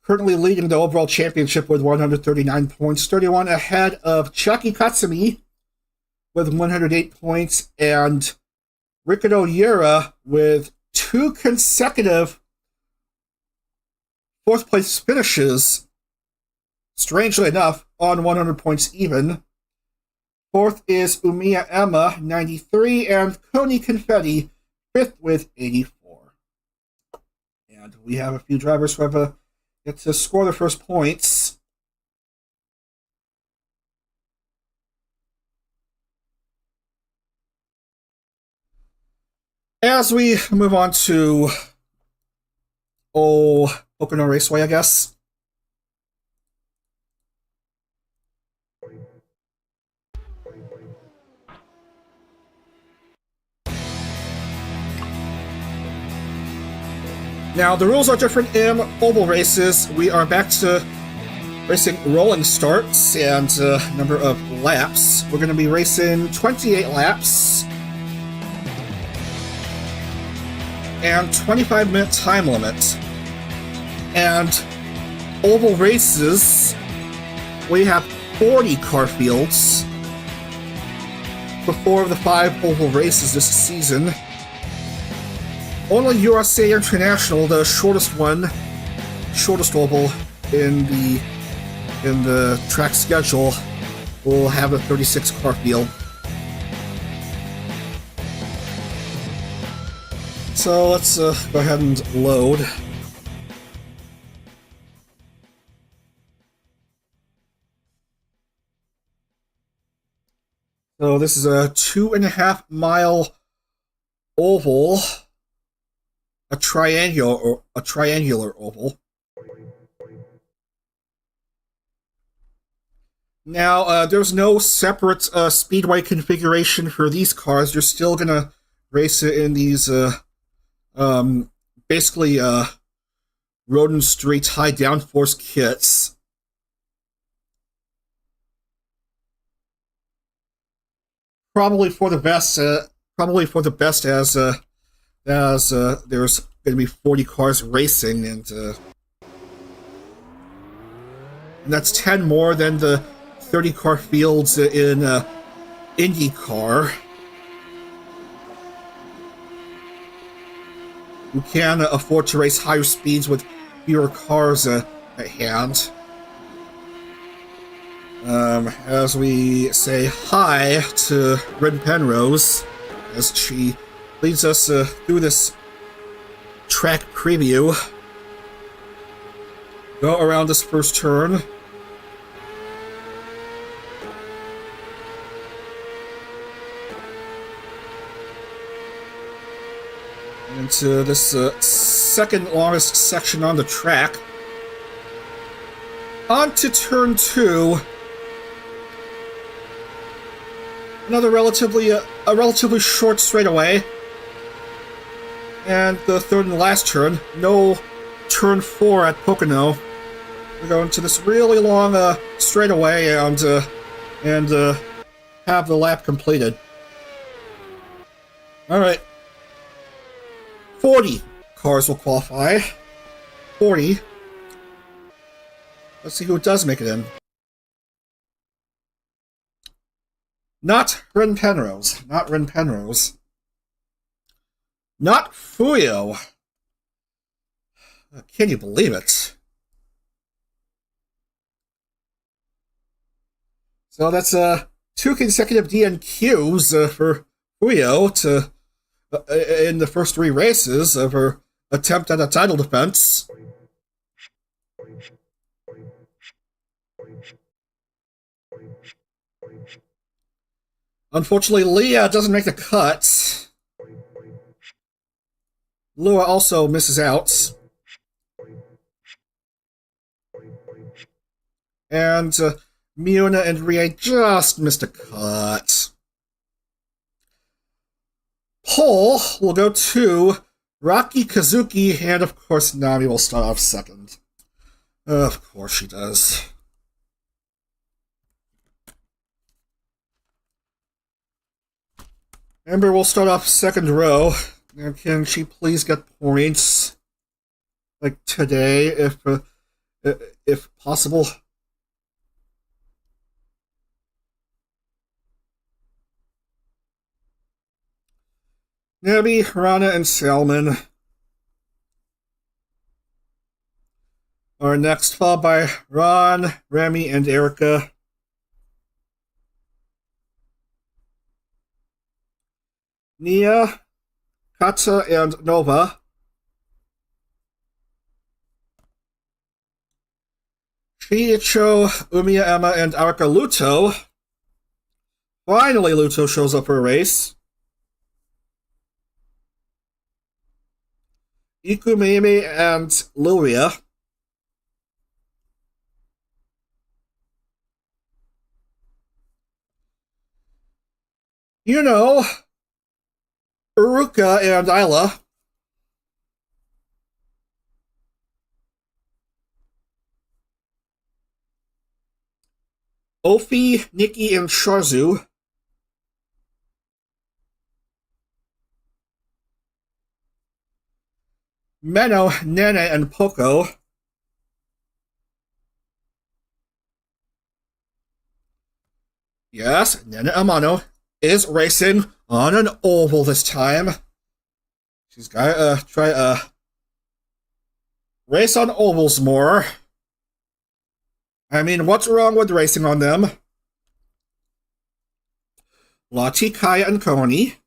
currently leading the overall championship with 139 points, 31 ahead of Chucky Katsumi with 108 points, and Ricardo Yura with 2 consecutive fourth place finishes, strangely enough, on 100 points even. Fourth is Umiya Emma, 93, and Koni Confetti, fifth with 84. And we have a few drivers who have yet to score their first points. As we move on to Pocono Raceway, I guess. Now, the rules are different in oval races. We are back to racing rolling starts and number of laps. We're going to be racing 28 laps and 25-minute time limit. And oval races, we have 40 car fields for 4 of the 5 oval races this season. Only USA International, the shortest oval in the track schedule, will have a 36 car field. So let's go ahead and load. So this is a 2.5-mile oval. A triangular oval. Now, there's no separate speedway configuration for these cars. You're still gonna race it in these basically road and street high downforce kits. Probably for the best. As there's going to be 40 cars racing, and that's 10 more than the 30-car fields in IndyCar. You can afford to race higher speeds with fewer cars at hand. As we say hi to Rin Penrose, as she leads us through this track preview. Go around this first turn. Into this second longest section on the track. On to turn 2. Another relatively short straightaway. And the third and last turn. No turn 4 at Pocono. We're going to this really long straightaway and have the lap completed. Alright. 40 cars will qualify. 40. Let's see who does make it in. Not Rin Penrose. Not Rin Penrose. Not Fuyo. Can you believe it? So that's 2 consecutive DNQs for Fuyo to in the first 3 races of her attempt at a title defense. Unfortunately, Leah doesn't make the cut. Lua also misses out. And Miona and Rie just missed a cut. Pole will go to Rocky Kazuki, and of course Nami will start off second. Of course she does. Ember will start off second row. Now, can she please get points like today, if possible? Nabi, Rana, and Salmon are next, followed by Ron, Remy, and Erica. Nia, Kata, and Nova. Shiicho, Umiya, Emma, and Araka Luto. Finally, Luto shows up for a race. Ikumeme and Luria. You know, Uruka and Isla. Ofi, Nikki, and Sharzu. Meno, Nene, and Poco. Yes, Nene Amano is racing on an oval this time. She's gotta try race on ovals more. I mean, what's wrong with racing on them? Lati, Kaya, and Koni.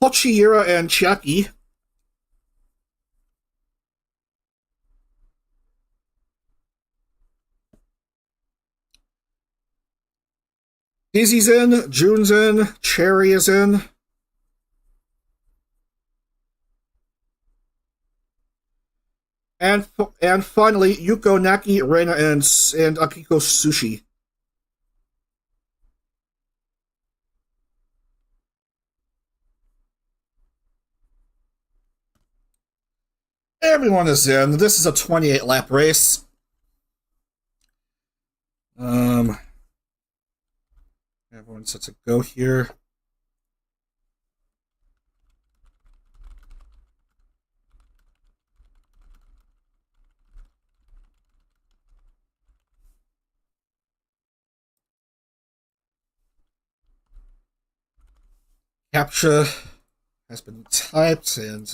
Pochihira and Chiaki. Daisy's in, June's in, Cherry is in. And finally, Yuko, Naki, Reina, and Akiko Sushi. Everyone is in. This is a 28-lap race. Everyone's set to go here. CAPTCHA has been typed, and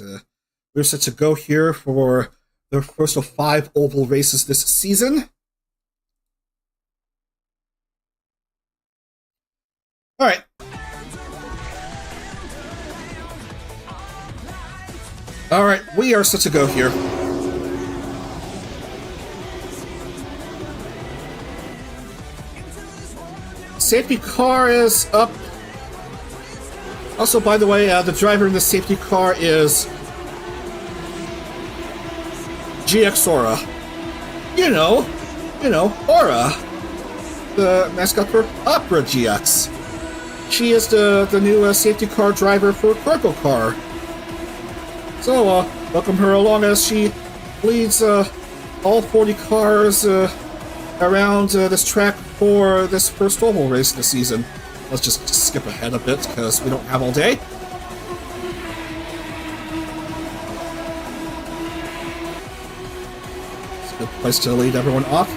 we're set to go here for the first of 5 oval races this season. Alright. Alright, we are set to go here. Safety car is up. Also, by the way, the driver in the safety car is GX Aura. You know, Aura. The mascot for Opera GX. She is the new safety car driver for CorpoCar. So, welcome her along as she leads all 40 cars around this track for this first oval race this season. Let's just skip ahead a bit because we don't have all day. It's a good place to lead everyone off.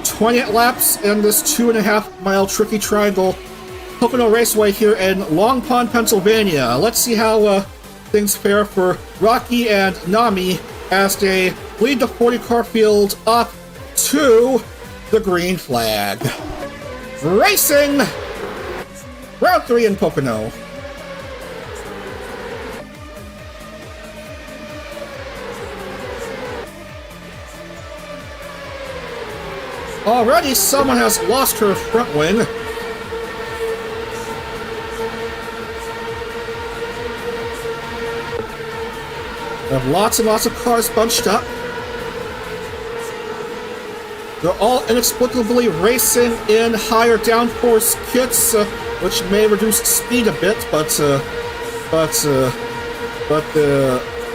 20 laps in this 2.5-mile tricky triangle Pocono Raceway here in Long Pond, Pennsylvania. Let's see how things fare for Rocky and Nami as they lead the 40-car field up to the green flag. Racing! Round 3 in Pocono. Already someone has lost her front wing. We have lots and lots of cars bunched up. They're all inexplicably racing in higher downforce kits, which may reduce speed a bit, but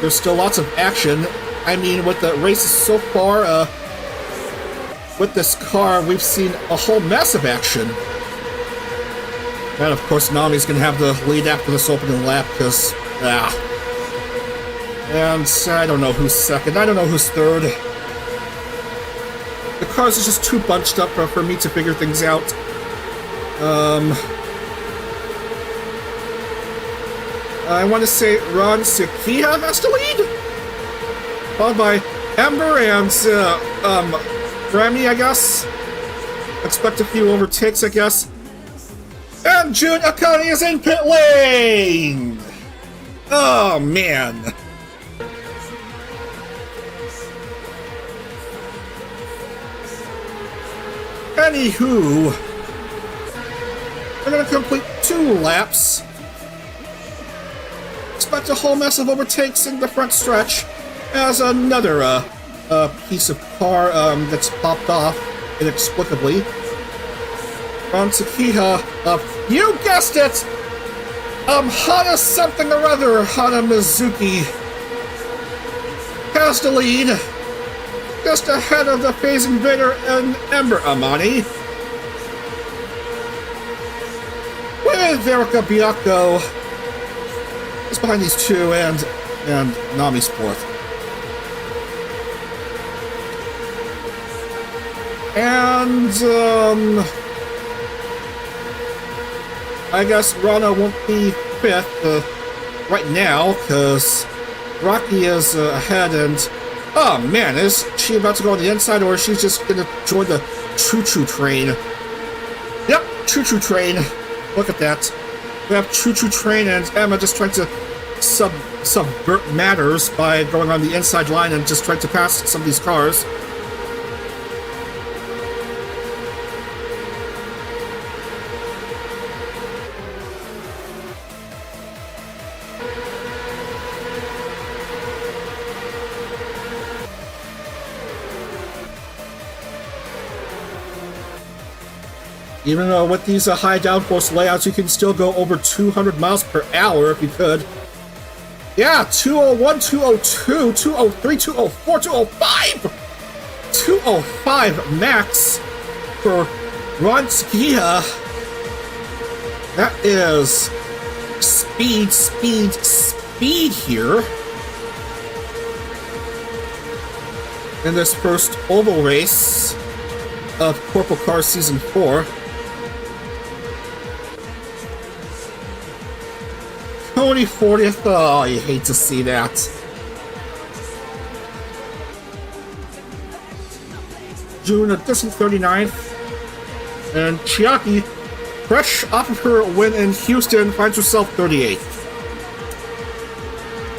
there's still lots of action. I mean, with the races so far, with this car, we've seen a whole mess of action. And of course, Nami's gonna have the lead after this opening lap, because, And I don't know who's second, I don't know who's third. The cars are just too bunched up for me to figure things out. I want to say Ron Sakia has to lead? Followed by Ember and, Grammy, I guess. Expect a few overtakes, I guess. And June Akane is in pit lane! Oh, man. Anywho, we're gonna complete 2 laps. Expect a whole mess of overtakes in the front stretch as another piece of car gets popped off inexplicably. Ron Sakiha, you guessed it! Hana something or other, Hana Mizuki has the lead. Just ahead of the Phase Invader and Ember Amani. With Erica Bianco is behind these two, and Nami's fourth. And, I guess Rana won't be fifth right now, because Rocky is ahead, and oh man, is she about to go on the inside, or is she just gonna join the choo-choo train? Yep, choo-choo train. Look at that. We have choo-choo train and Emma just trying to subvert matters by going on the inside line and just trying to pass some of these cars. Even though with these high downforce layouts, you can still go over 200 miles per hour if you could. Yeah, 201, 202, 203, 204, 205! 205 max for Ronskia. That is speed here. In this first oval race of CorpoCar Season 4. Tony 40th. Oh, you hate to see that. June a distant 39th. And Chiaki, fresh off of her win in Houston, finds herself 38th.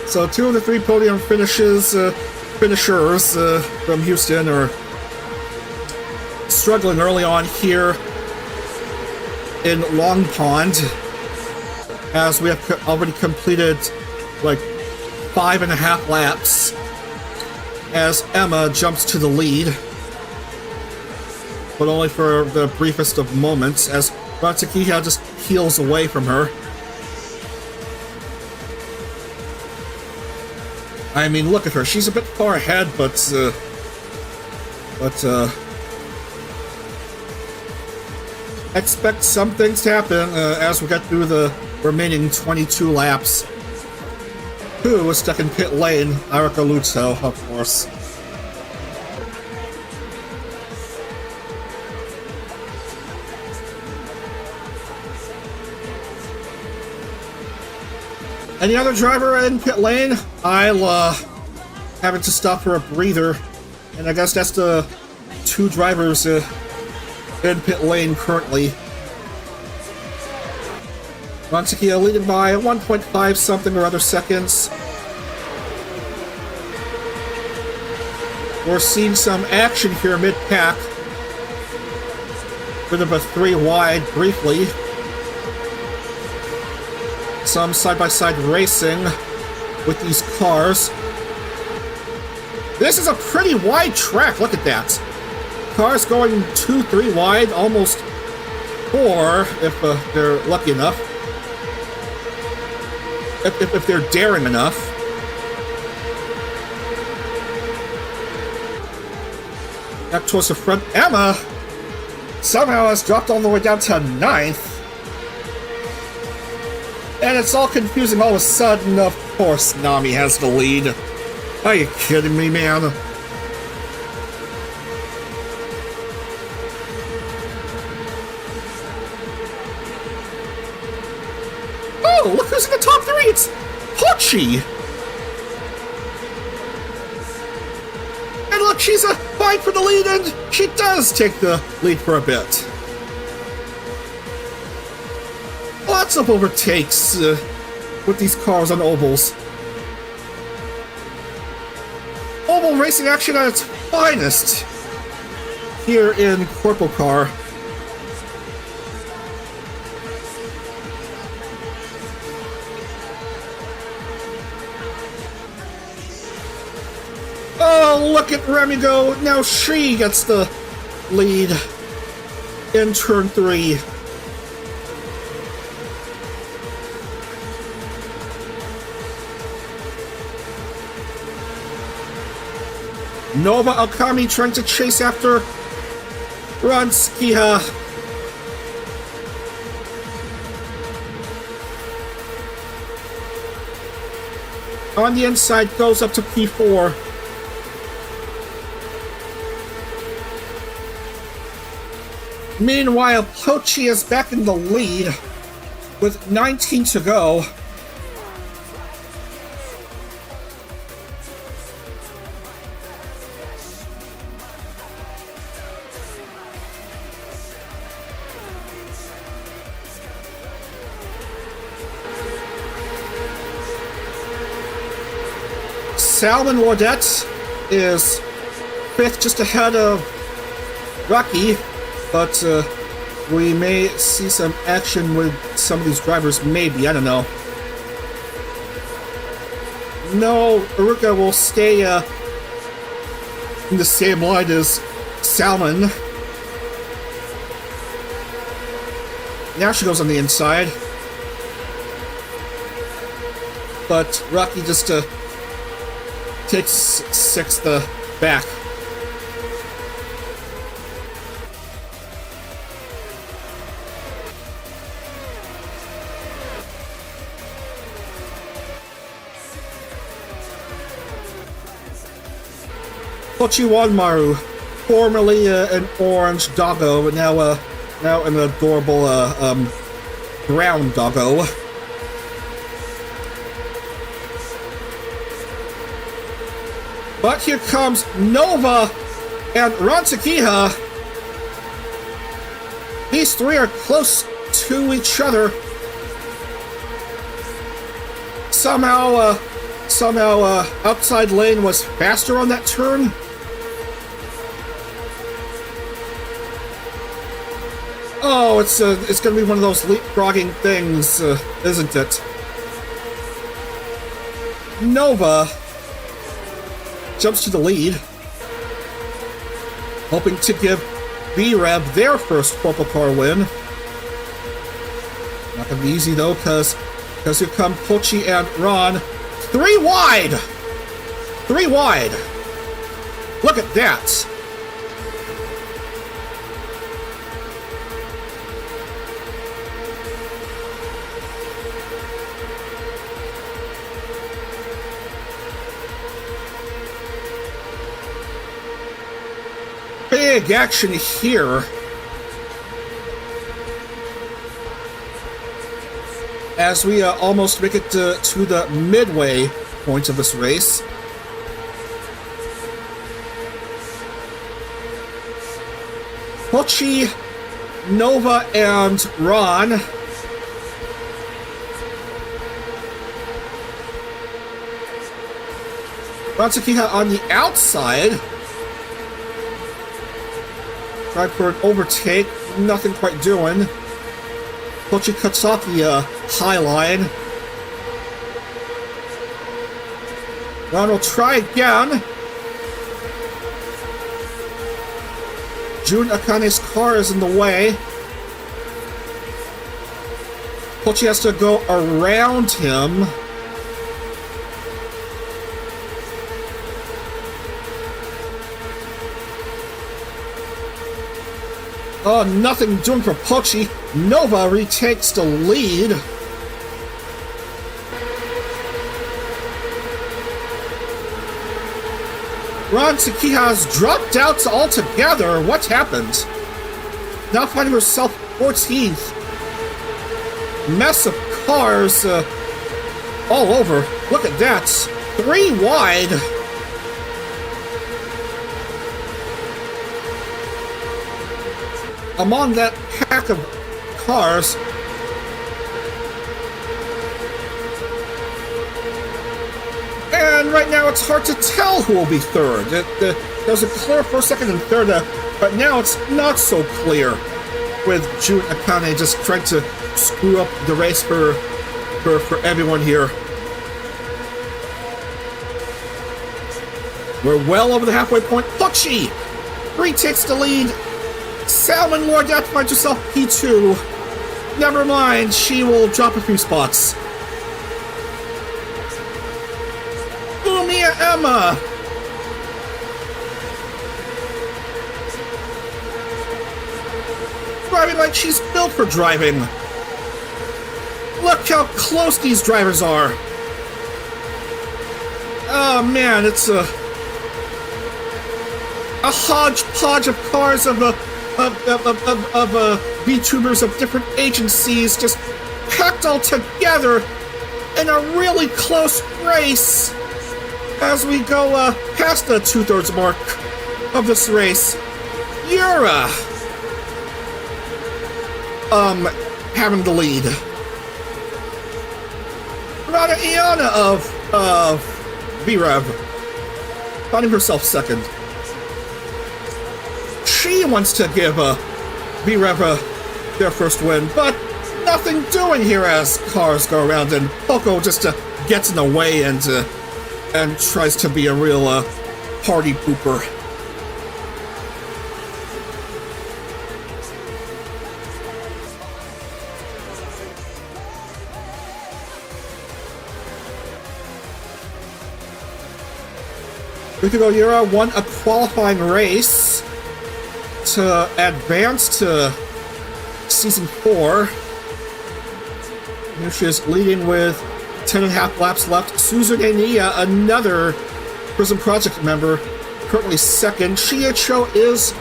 So 2 of the 3 podium finishers from Houston are struggling early on here in Long Pond, as we have already completed like 5.5 laps as Emma jumps to the lead, but only for the briefest of moments as Ratsukiha just peels away from her. I mean, look at her. She's a bit far ahead, but expect some things to happen as we get through the remaining 22 laps. Who was stuck in pit lane? Arika Luto, of course. Any other driver in pit lane? Isla having to stop for a breather. And I guess that's the 2 drivers in pit lane currently. Ratsukiha leading by 1.5 something or other seconds. We're seeing some action here mid-pack. Bit of a 3 wide briefly. Some side-by-side racing with these cars. This is a pretty wide track, look at that. Cars going 2-3 wide, almost 4 if they're lucky enough. If they're daring enough. Back towards the front. Emma somehow has dropped all the way down to 9th. And it's all confusing all of a sudden. Of course, Nami has the lead. Are you kidding me, man? Oh, look who's in the top 3! It's Pochi! And look, she's fighting for the lead, and she does take the lead for a bit. Lots of overtakes with these cars on ovals. Oval racing action at its finest here in CorpoCar. Oh, look at Remy go. Now she gets the lead in turn 3. Nova Alkami trying to chase after Ratsukiha. On the inside, goes up to P4. Meanwhile, Pochi is back in the lead with 19 to go. Salman Wardette is 5th, just ahead of Rocky, but we may see some action with some of these drivers, maybe, I don't know. No, Aruka will stay in the same line as Salman. Now she goes on the inside. But Rocky just takes 6th back. Pochiwanmaru, formerly an orange doggo, now an adorable brown doggo. But here comes Nova and Rantakiha. These three are close to each other. Somehow outside lane was faster on that turn. Oh, it's gonna be one of those leapfrogging things, isn't it? Nova jumps to the lead, hoping to give VREV their first CorpoCar win. Not gonna be easy though, because here come Pochi and Ron. 3 wide! 3 wide! Look at that! Big action here. As we almost make it to the midway point of this race. Pochi, Nova, and Ron. Rantakiha on the outside. Tried for an overtake, nothing quite doing. Pochi cuts off the high line. Ron will try again. Jun Akane's car is in the way. Pochi has to go around him. Oh, nothing doing for Pochi. Nova retakes the lead. Rantakiha's dropped out altogether. What happened? Now finding herself 14th. Mess of cars all over. Look at that. 3 wide. Among that pack of cars. And right now it's hard to tell who will be third. There was a clear first, second, and third, but now it's not so clear, with Jun Akane just trying to screw up the race for everyone here. We're well over the halfway point. Pochi retakes the lead. Salmon Lord finds herself P2. Never mind, she will drop a few spots. Umiya Emma! Driving like she's built for driving. Look how close these drivers are. Oh man, it's a hodgepodge of cars of Vtubers of different agencies just packed all together in a really close race as we go past the 2/3 mark of this race. Yura having the lead. Rada Iana of VREV finding herself second. She wants to give VREV their first win, but nothing doing here as cars go around, and Poco just gets in the way and tries to be a real party pooper. Rikugo Yura won a qualifying race to advance to Season 4. Here she is leading with 10.5 laps left. Suzune Nia, another Prism Project member, currently second. Shiicho is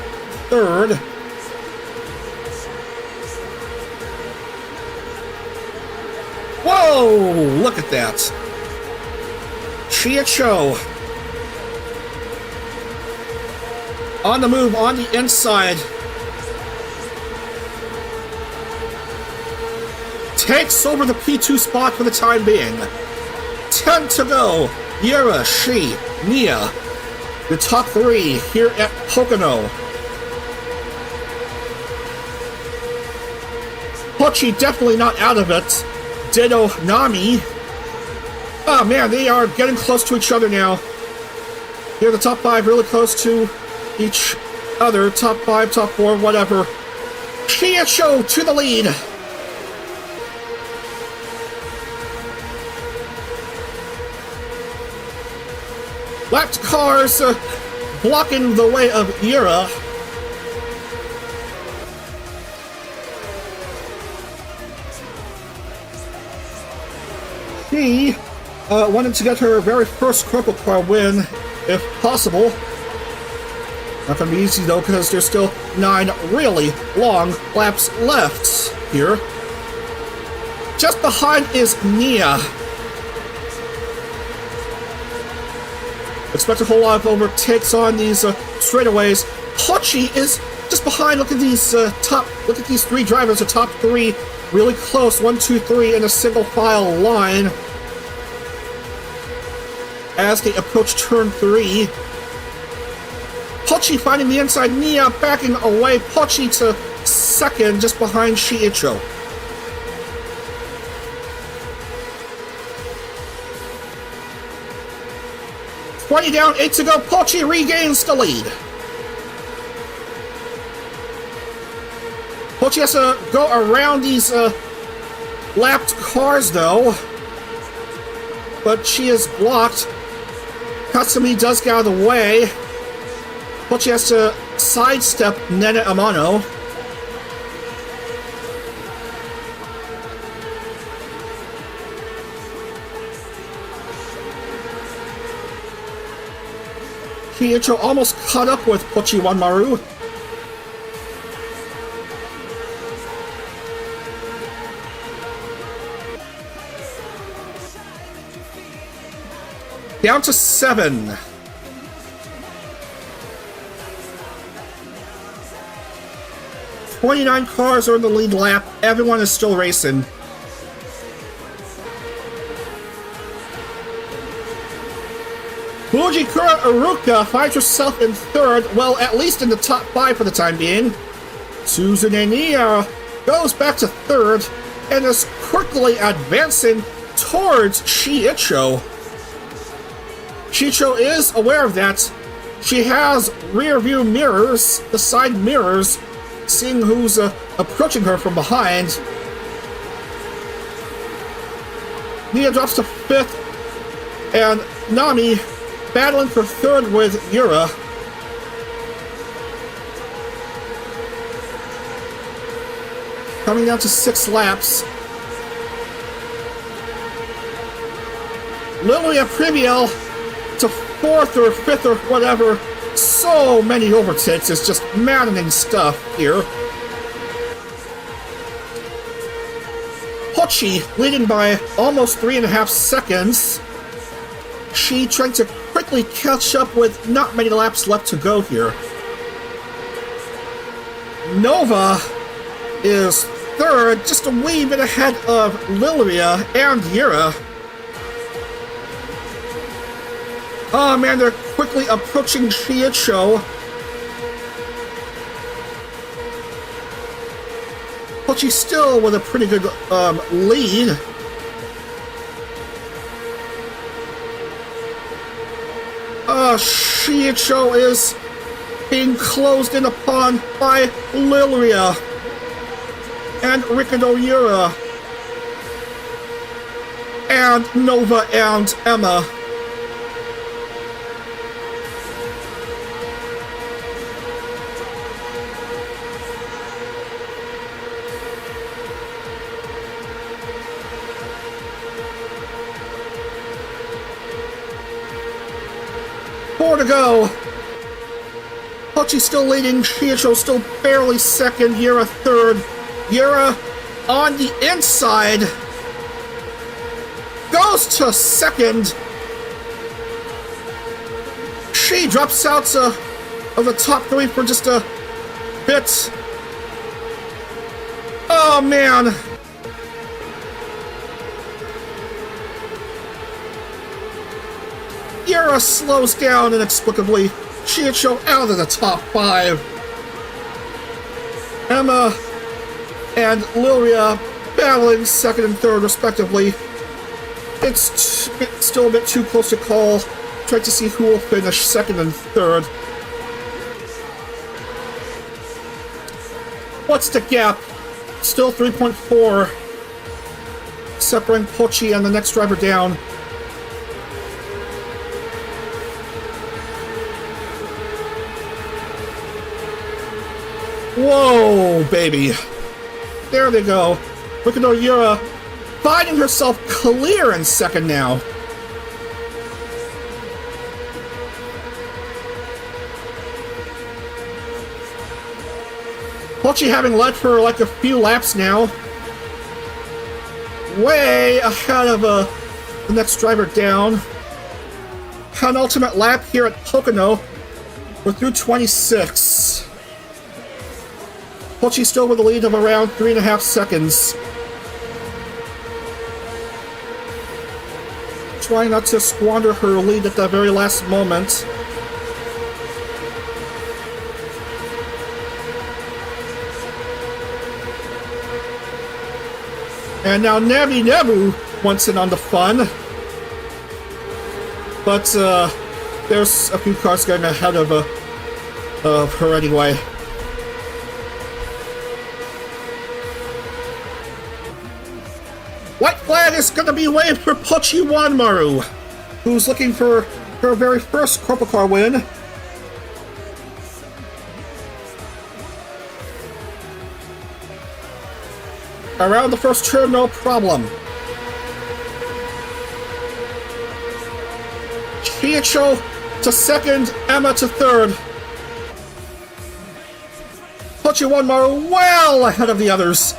third. Whoa! Look at that. Shiicho on the move on the inside. Takes over the P2 spot for the time being. 10 to go. Yura, Shi, Nia. The top three here at Pocono. Pochi definitely not out of it. Ditto Nami. Oh man, they are getting close to each other now. Here, the top five really close to each other. Top five, top four, whatever. Shiicho to the lead. Lapped cars blocking the way of Yura. She wanted to get her very first CorpoCar win, if possible. Not gonna be easy though, because there's still 9 really long laps left here. Just behind is Nia. Expect a whole lot of overtakes on these straightaways. Pochi is just behind. Look at these look at these 3 drivers, the top 3, really close. 1, 2, 3 in a single file line. As they approach turn 3. Pochi finding the inside, Nia backing away. Pochi to second, just behind Shiicho. $20 down, 8 to go. Pochi regains the lead. Pochi has to go around these lapped cars, though. But she is blocked. Katsumi does get out of the way. Pochi has to sidestep Nene Amano. Shiicho almost caught up with Pochi Wanmaru. Down to 7. "29 cars are in the lead lap. Everyone is still racing. Fujikura Iruka finds herself in 3rd, well, at least in the top 5 for the time being. Suzune Nia goes back to 3rd and is quickly advancing towards Shiicho. Shiicho is aware of that. She has rear view mirrors, the side mirrors, seeing who's approaching her from behind. Nia drops to 5th, and Nami battling for 3rd with Yura. Coming down to 6 laps. Lilia Priviel to 4th or 5th or whatever. So many overtakes. It's just maddening stuff here. Pochi leading by almost 3.5 seconds. She trying to quickly catch up with not many laps left to go here. Nova is 3rd, just a wee bit ahead of Lilia and Yura. Oh man, they're quickly approaching Shiicho. Pochi still with a pretty good lead. Shiicho is being closed in upon by Lilia and Ricardo Yura and Nova and Emma. Four to go. Pochi still leading. Shiicho still barely 2nd. Yura 3rd. Yura on the inside. Goes to 2nd. She drops out to of the top three for just a bit. Oh, man. Yura slows down inexplicably. Chiacho out of the top five. Emma and Lilia battling second and third, respectively. It's still a bit too close to call. Trying to see who will finish second and third. What's the gap? Still 3.4. Separating Pochi and the next driver down. Whoa, baby. There they go. Pocono Yura finding herself clear in second now. Pochi having led for like a few laps now. Way ahead of the next driver down. Penultimate lap here at Pocono. We're through 26. Pochi still with a lead of around 3.5 seconds. Trying not to squander her lead at the very last moment. And now Navi Nebu wants in on the fun. But there's a few cars getting ahead of her anyway. White flag is going to be waved for Pochi Wanmaru, who's looking for her very first CorpoCar win. Around the first turn, no problem. Chiacho to second, Emma to third. Pochi Wanmaru well ahead of the others.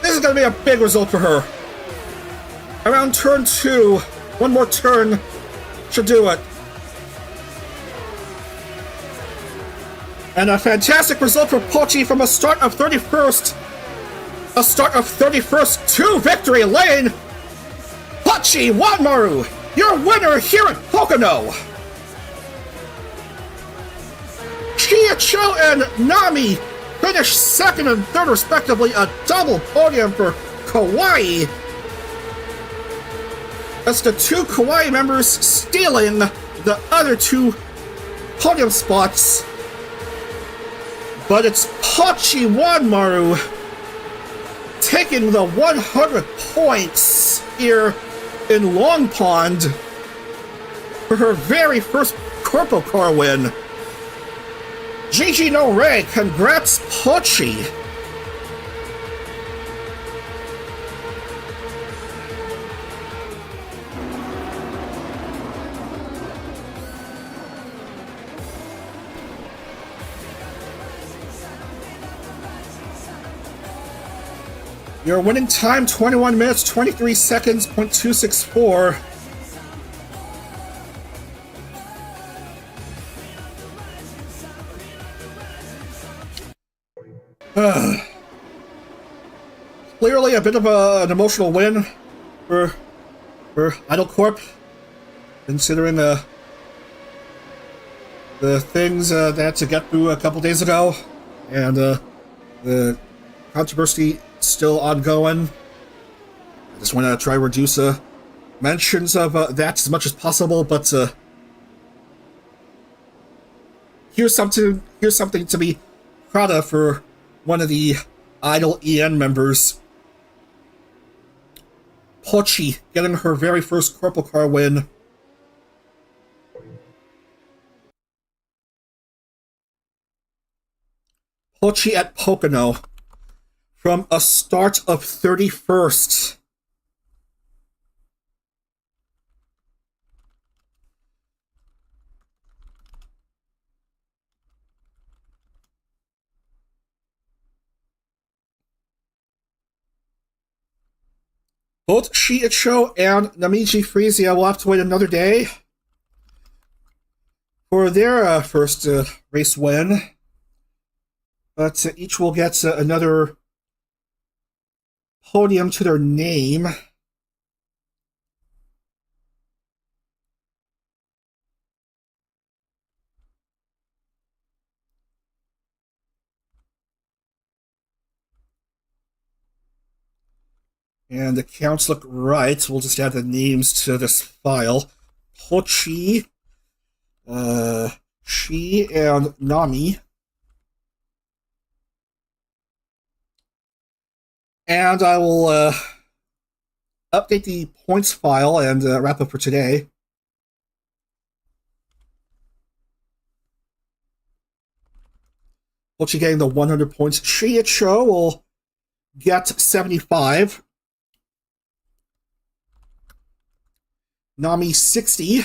This is going to be a big result for her. Around turn 2, one more turn should do it. And a fantastic result for Pochi from a start of 31st. A start of 31st to victory lane. Pochi Wanmaru, your winner here at Pocono. Chiacho and Nami finished second and third respectively, a double podium for Kauai. That's the two Kauai members stealing the other two podium spots. But it's Pochi Wanmaru taking the 100 points here in Long Pond for her very first CorpoCar win. Gigi no Ray, congrats Pochi! Your winning time, 21 minutes, 23 seconds, .264. Clearly a bit of an emotional win for Idle Corp, considering the things they had to get through a couple days ago, and the controversy still ongoing. I just want to try to reduce mentions of that as much as possible, but here's something to be proud of for one of the Idle EN members. Pochi getting her very first CorpoCar win. Pochi at Pocono from a start of 31st. Both Chiacho and Namiji Frisia will have to wait another day for their first race win. But each will get another podium to their name. And the counts look right. We'll just add the names to this file. Hochi, Shi, and Nami. And I will update the points file and wrap up for today. Hochi getting the 100 points. Shiicho will get 75. Nami 60.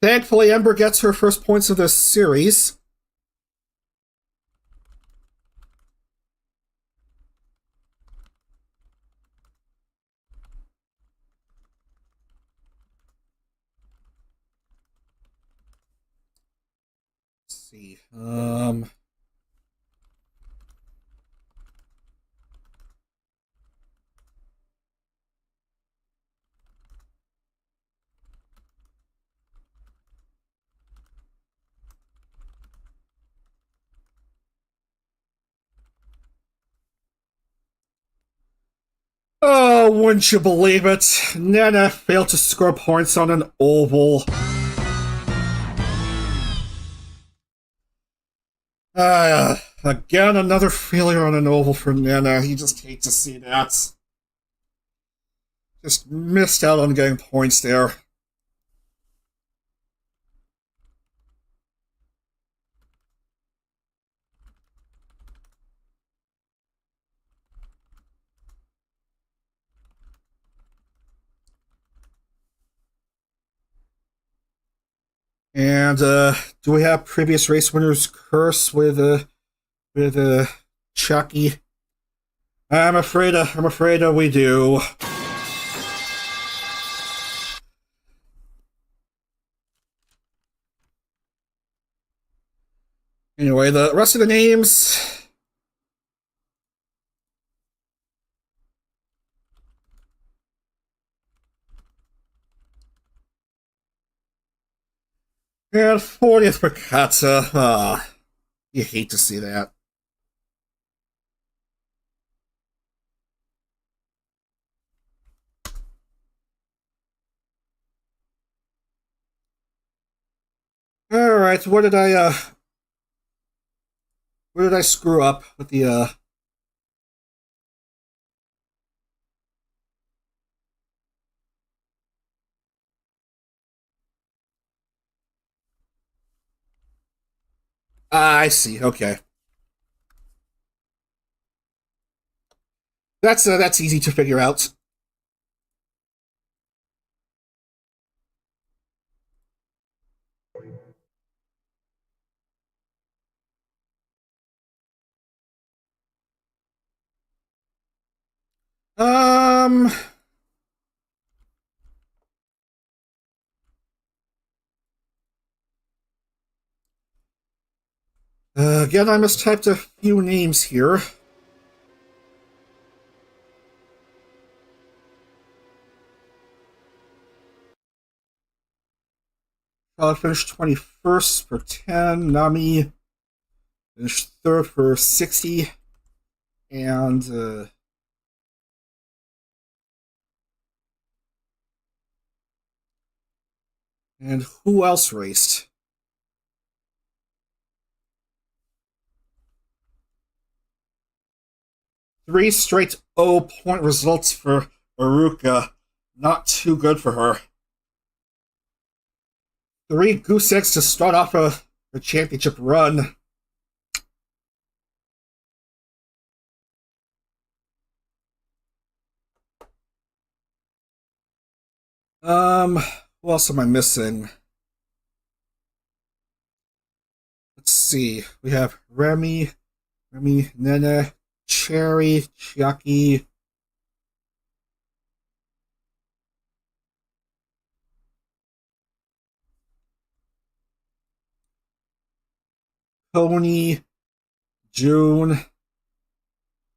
Thankfully, Ember gets her first points of this series. Let's see. Oh, wouldn't you believe it? Nana failed to score points on an oval. Again, another failure on an oval for Nana. You just hate to see that. Just missed out on getting points there. And do we have previous race winners curse with Chucky? I'm afraid we do. Anyway, the rest of the names. And 40th for Katza. You hate to see that. Alright, where did I screw up with the I see, okay. That's easy to figure out. Again, I mistyped a few names here. I finished 21st for 10. Nami finished 3rd for 60. And who else raced? Three straight 0-point results for Aruka. Not too good for her. 3 goose eggs to start off a championship run. What else am I missing? Let's see. We have Remy, Nene, Cherry, Chiaki. Pony, June,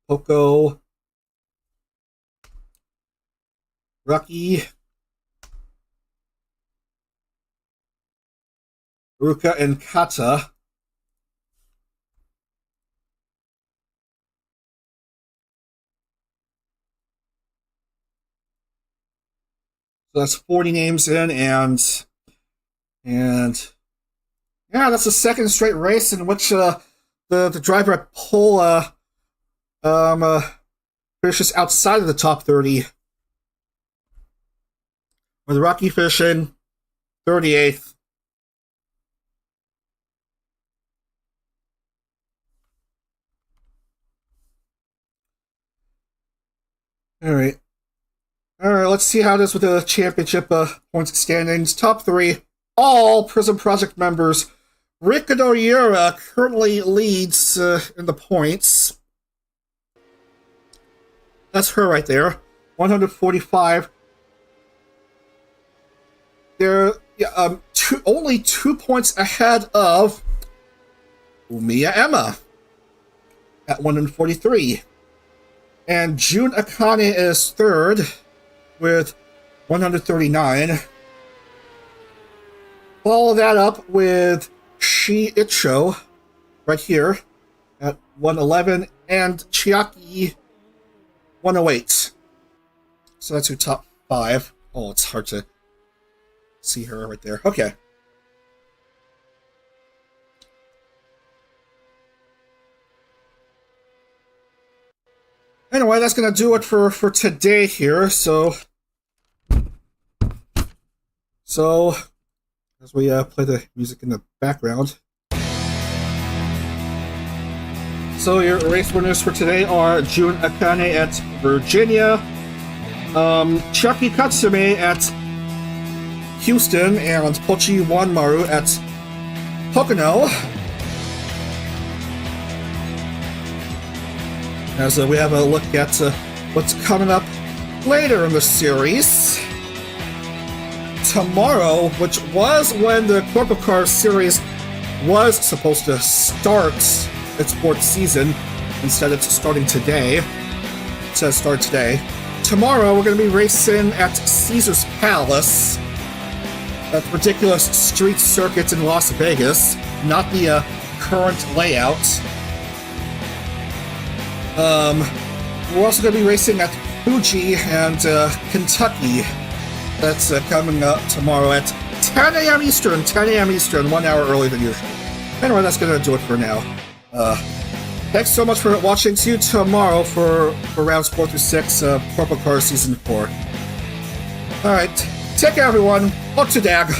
Poco, Rocky, Ruka, and Kata. So that's 40 names in, and yeah, that's the second straight race in which the driver at pole finishes outside of the top 30. With Rocky finishing 38th. Alright, let's see how it is with the championship points standings. Top 3, all Prism Project members. Ricardo Yura currently leads in the points. That's her right there. 145. They're only 2 points ahead of Umiya Emma at 143. And Jun Akane is third with 139. Follow that up with Shi Icho right here at 111 and Chiaki 108. So that's your top 5. Oh, it's hard to see her right there. Okay. Anyway, that's going to do it for today here. So as we play the music in the background. So your race winners for today are Jun Akane at Virginia, Chiaki Katsume at Houston, and Pochi Wanmaru at Pocono. As we have a look at what's coming up later in the series. Tomorrow, which was when the CorpoCar series was supposed to start its 4th season, instead it's starting today. It says start today. Tomorrow we're going to be racing at Caesar's Palace. That ridiculous street circuit in Las Vegas, not the current layout. We're also going to be racing at Fuji and Kentucky. That's coming up tomorrow at 10 a.m. Eastern. 10 a.m. Eastern, 1 hour earlier than usual. Anyway, that's going to do it for now. Thanks so much for watching. See you tomorrow for rounds 4 through 6 of CorpoCar Season 4. Alright, take care everyone. Up to Dag.